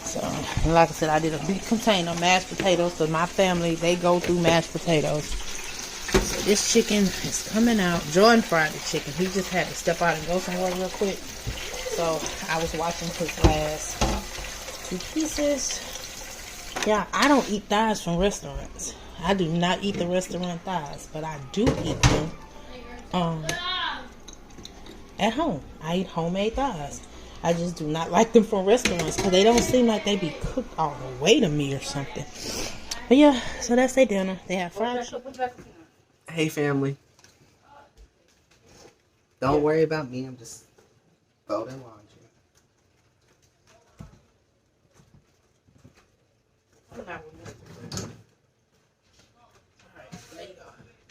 So, and like I said, I did a big container of mashed potatoes because my family, they go through mashed potatoes. So this chicken is coming out. Jordan fried the chicken. He just had to step out and go somewhere real quick. So I was watching his last 2 pieces. Yeah, I don't eat thighs from restaurants. I do not eat the restaurant thighs, but I do eat them at home. I eat homemade thighs. I just do not like them from restaurants because they don't seem like they be cooked all the way to me or something. But yeah, so that's their dinner. They have fried chicken. Hey family. Don't worry about me, I'm just folding laundry. Alright, there you go.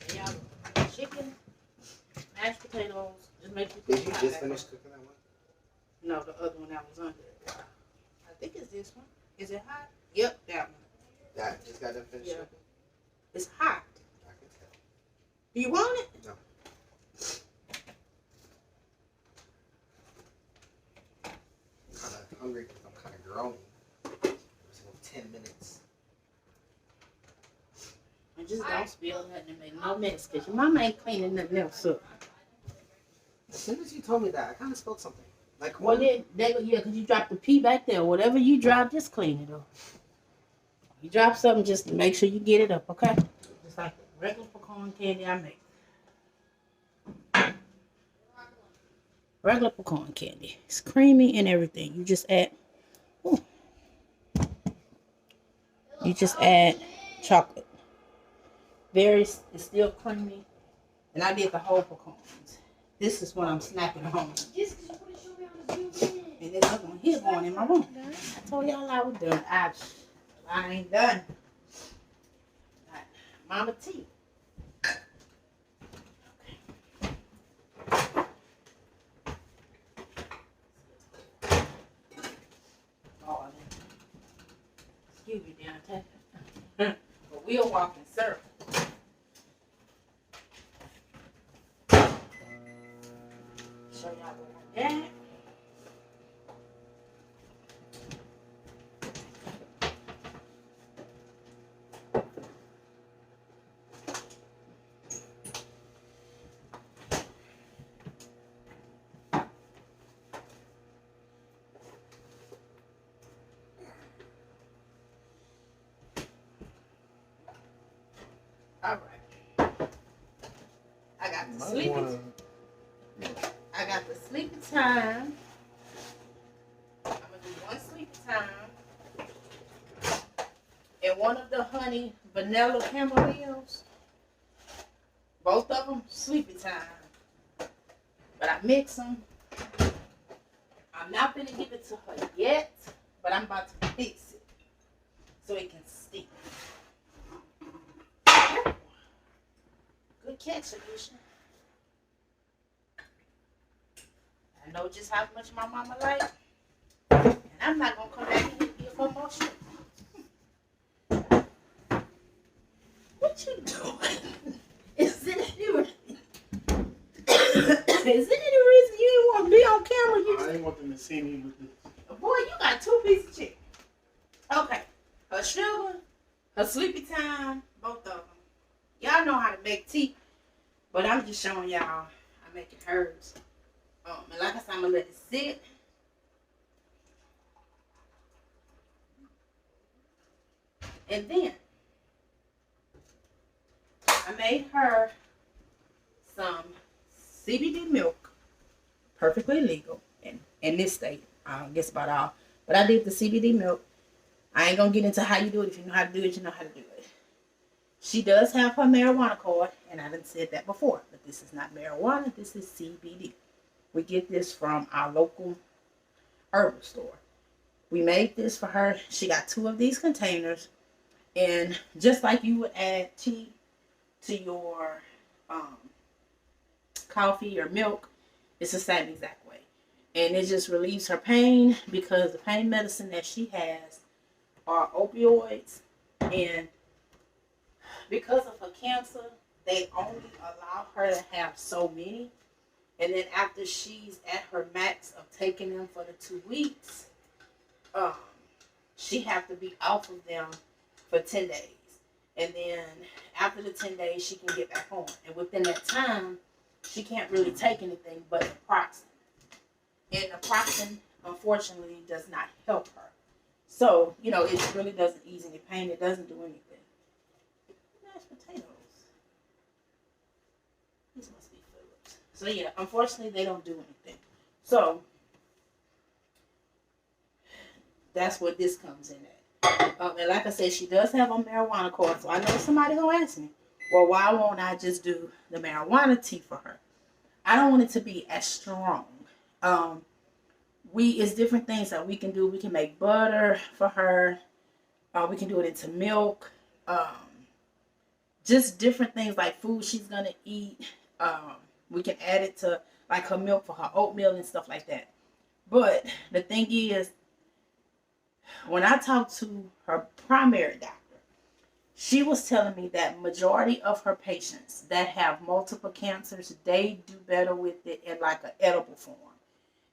There y'all go. Chicken, mashed potatoes. Just make sure Did you just finish cooking that one? No, the other one that was under it. I think it's this one. Is it hot? Yep, that one. That just got done finished Yeah. cooking? It's hot. I can tell. Do you want it? No. I'm kind of hungry because I'm kind of groaning. It was in 10 minutes. And just don't spill nothing and make no mess because your mama ain't cleaning nothing else up. As soon as you told me that, I kind of spilled something. Like, Well, yeah, because you dropped the pea back there. Whatever you drop, just clean it up. You drop something, just make sure you get it up, okay? Just like the regular pecan candy I make. Regular pecan candy. It's creamy and everything. You just add, chocolate. It's still creamy. And I did the whole pecans. This is what I'm snacking on. And this other one here going in my room. I told y'all I was done. I ain't done. Mama T. Oh, excuse me, Deontay. But we'll walk in circles. Show y'all what I got. All right. I got the sleepy time. I'm gonna do one sleepy time and one of the honey vanilla caramels. Both of them sleepy time. But I mix them. I'm not gonna give it to her yet, but I'm about to mix it so it can stick. Good catch, Alicia. I know just how much my mama like. And I'm not going to come back and give her more shit. What you doing? Is it any reason you didn't want to be on camera? I didn't want them to see me with this. Boy, you got 2 pieces of chicken. Okay. Her sugar, her sleepy time, both of them. Y'all know how to make tea, but I'm just showing y'all I'm making herbs. And like I said, I'm gonna let it sit. And then I made her some CBD milk, perfectly legal in this state. I guess about all. But I did the CBD milk. I ain't gonna get into how you do it. If you know how to do it, you know how to do it. She does have her marijuana card, and I done said that before, but this is not marijuana, this is CBD. We get this from our local herbal store. We made this for her. She got 2 of these containers, and just like you would add tea to your coffee or milk, it's the same exact way. And it just relieves her pain because the pain medicine that she has are opioids, and because of her cancer, they only allow her to have so many. And then after she's at her max of taking them for the 2 weeks, she have to be off of them for 10 days. And then after the 10 days, she can get back on. And within that time, she can't really take anything but naproxen. And naproxen, unfortunately, does not help her. So, you know, it really doesn't ease any pain. It doesn't do anything. Mashed potatoes. These must be Phillips. So, yeah, unfortunately, they don't do anything. So, that's what this comes in at. And like I said, she does have a marijuana card. So, I know somebody gonna ask me, well, why won't I just do the marijuana tea for her? I don't want it to be as strong. It's different things that we can do. We can make butter for her. We can do it into milk. Just different things like food she's gonna eat. We can add it to like her milk for her oatmeal and stuff like that. But the thing is, when I talked to her primary doctor, she was telling me that majority of her patients that have multiple cancers, they do better with it in like an edible form.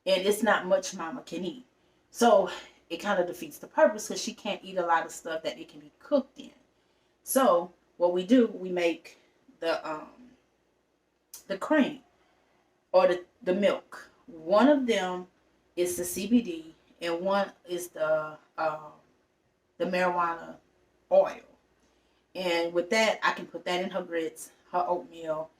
And it's not much mama can eat. So it kind of defeats the purpose because she can't eat a lot of stuff that it can be cooked in. So what we do, we make the cream or the milk. One of them is the CBD and one is the marijuana oil. And with that, I can put that in her grits, her oatmeal,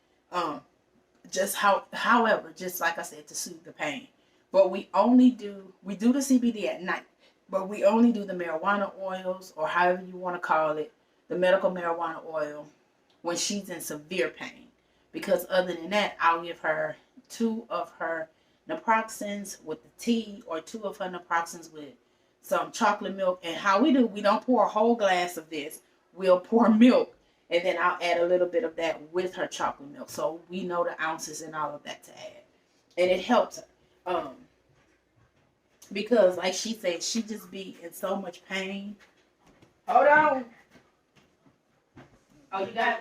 however, just like I said, to soothe the pain. But we do the CBD at night, but we only do the marijuana oils, or however you want to call it, the medical marijuana oil, when she's in severe pain. Because other than that, I'll give her 2 of her naproxens with the tea, or 2 of her naproxens with some chocolate milk. And how we don't pour a whole glass of this. We'll pour milk, and then I'll add a little bit of that with her chocolate milk. So we know the ounces and all of that to add. And it helps her. Because like she said, she just be in so much pain. Hold on. Oh, you got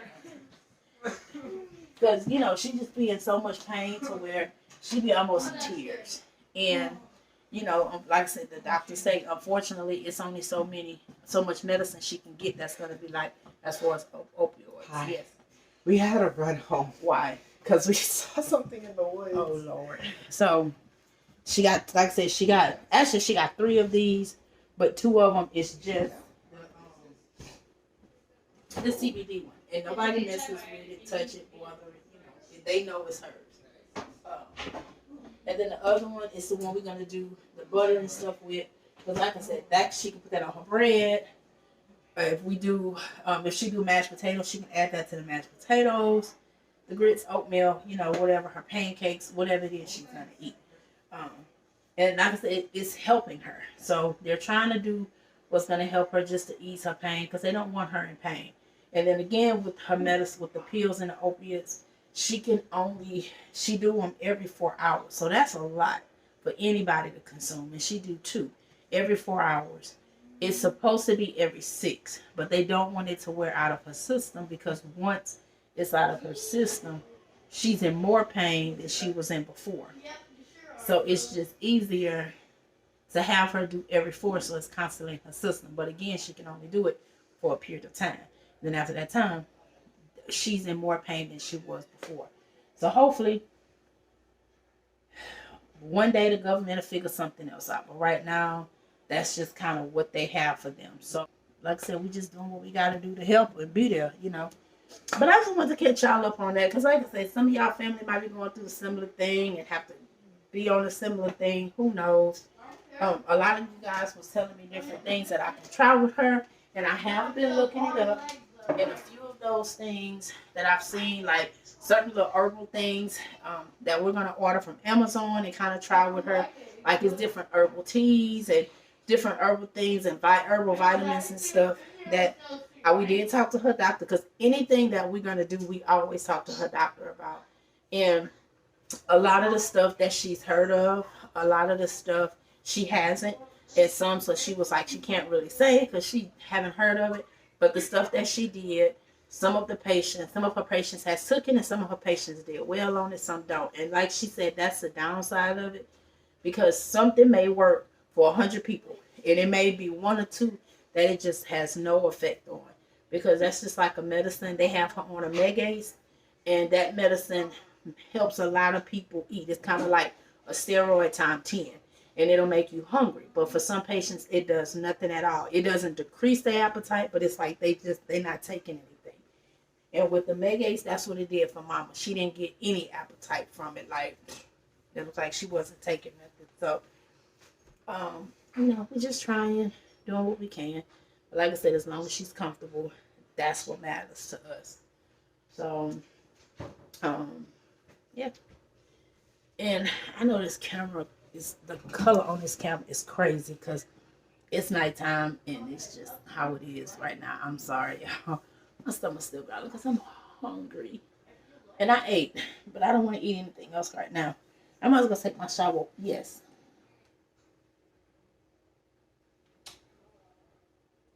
it? Because, you know, she just be in so much pain to where she be almost in tears. And, you know, like I said, the doctors say, unfortunately, it's only so much medicine she can get that's going to be like, as far as opioids. Hi. Yes. We had to run home Why? because we saw something in the woods. Oh, Lord. So, she got, like I said, she got 3 of these, but 2 of them is just the CBD one. And nobody messes with it, touch it, bother it, you know. They know it's hers. And then the other one is the one we're going to do the butter and stuff with. Because like I said, that she can put that on her bread. If she do mashed potatoes, she can add that to the mashed potatoes, the grits, oatmeal, you know, whatever, her pancakes, whatever it is she's going to eat. And like I said, it's helping her. So they're trying to do what's going to help her just to ease her pain because they don't want her in pain. And then again, with her medicine, with the pills and the opiates, she do them every 4 hours. So that's a lot for anybody to consume. And she do 2 every 4 hours. It's supposed to be every 6, but they don't want it to wear out of her system because once it's out of her system, she's in more pain than she was in before. So it's just easier to have her do every 4, so it's constantly in her system. But again, she can only do it for a period of time. Then after that time, she's in more pain than she was before. So hopefully, one day the government will figure something else out. But right now, that's just kind of what they have for them. So, like I said, we just doing what we got to do to help and be there, you know. But I just want to catch y'all up on that because, like I said, some of y'all family might be going through a similar thing and have to be on a similar thing. Who knows? A lot of you guys was telling me different things that I can try with her, and I have been looking it up. And a few of those things that I've seen, like certain little herbal things that we're gonna order from Amazon and kind of try with her, like it's different herbal teas and different herbal things and herbal vitamins and stuff that we did talk to her doctor because anything that we're gonna do, we always talk to her doctor about. And a lot of the stuff that she's heard of, a lot of the stuff she hasn't, and some so she was like she can't really say because she haven't heard of it. But the stuff that she did, some of her patients has took it, and some of her patients did well on it, some don't. And like she said, that's the downside of it because something may work for 100 people, and it may be one or two that it just has no effect on. Because that's just like a medicine. They have her on a Megace, and that medicine helps a lot of people eat. It's kind of like a steroid times 10. And it'll make you hungry. But for some patients, it does nothing at all. It doesn't decrease their appetite, but it's like they're not taking anything. And with the Megace, that's what it did for Mama. She didn't get any appetite from it. Like, it was like she wasn't taking nothing. So, we're just trying, doing what we can. But like I said, as long as she's comfortable, that's what matters to us. So, yeah. And I know this camera the color on this camera is crazy because it's nighttime and it's just how it is right now. I'm sorry, y'all. My stomach still got it because I'm hungry. And I ate, but I don't want to eat anything else right now. I might as well take my shower. Yes.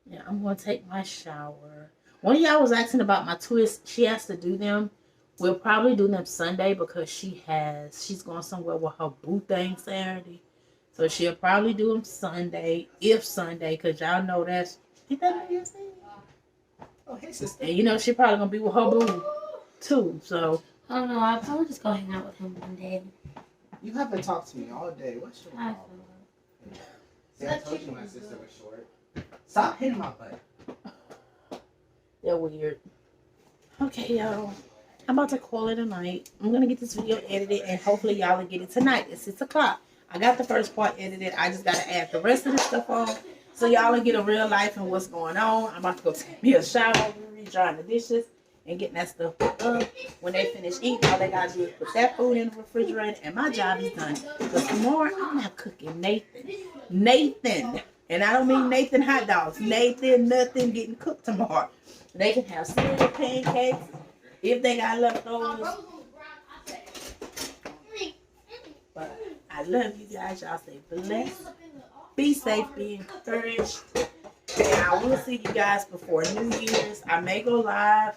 Yeah, I'm going to take my shower. One of y'all was asking about my twists. She has to do them. We'll probably do them Sunday because she's going somewhere with her boo thing Saturday. So she'll probably do them Sunday, if Sunday, because y'all know that's... Ain't that New Year's Eve? Oh, hey, sister. And she probably going to be with her boo, too. So... I don't know. I'll probably just go hang out with him one day. You haven't talked to me all day. What's your I problem? See, I told you my sister was short. Stop hitting my butt. They're weird. Okay, y'all. I'm about to call it a night. I'm going to get this video edited, and hopefully y'all will get it tonight at 6 o'clock. I got the first part edited. I just got to add the rest of the stuff on so y'all will get a real life and what's going on. I'm about to go take me a shower, re-drying the dishes, and getting that stuff put up. When they finish eating, all they got to do is put that food in the refrigerator, and my job is done. Because tomorrow, I'm not cooking Nathan. And I don't mean Nathan hot dogs. Nathan, nothing getting cooked tomorrow. They can have cereal, pancakes, if they got leftovers. But I love you guys. Y'all stay blessed. Be safe. Be encouraged. And I will see you guys before New Year's. I may go live.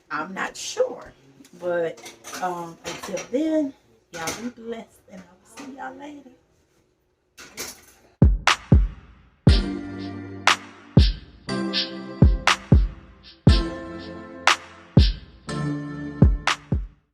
I'm not sure. But until then, y'all be blessed. And I will see y'all later.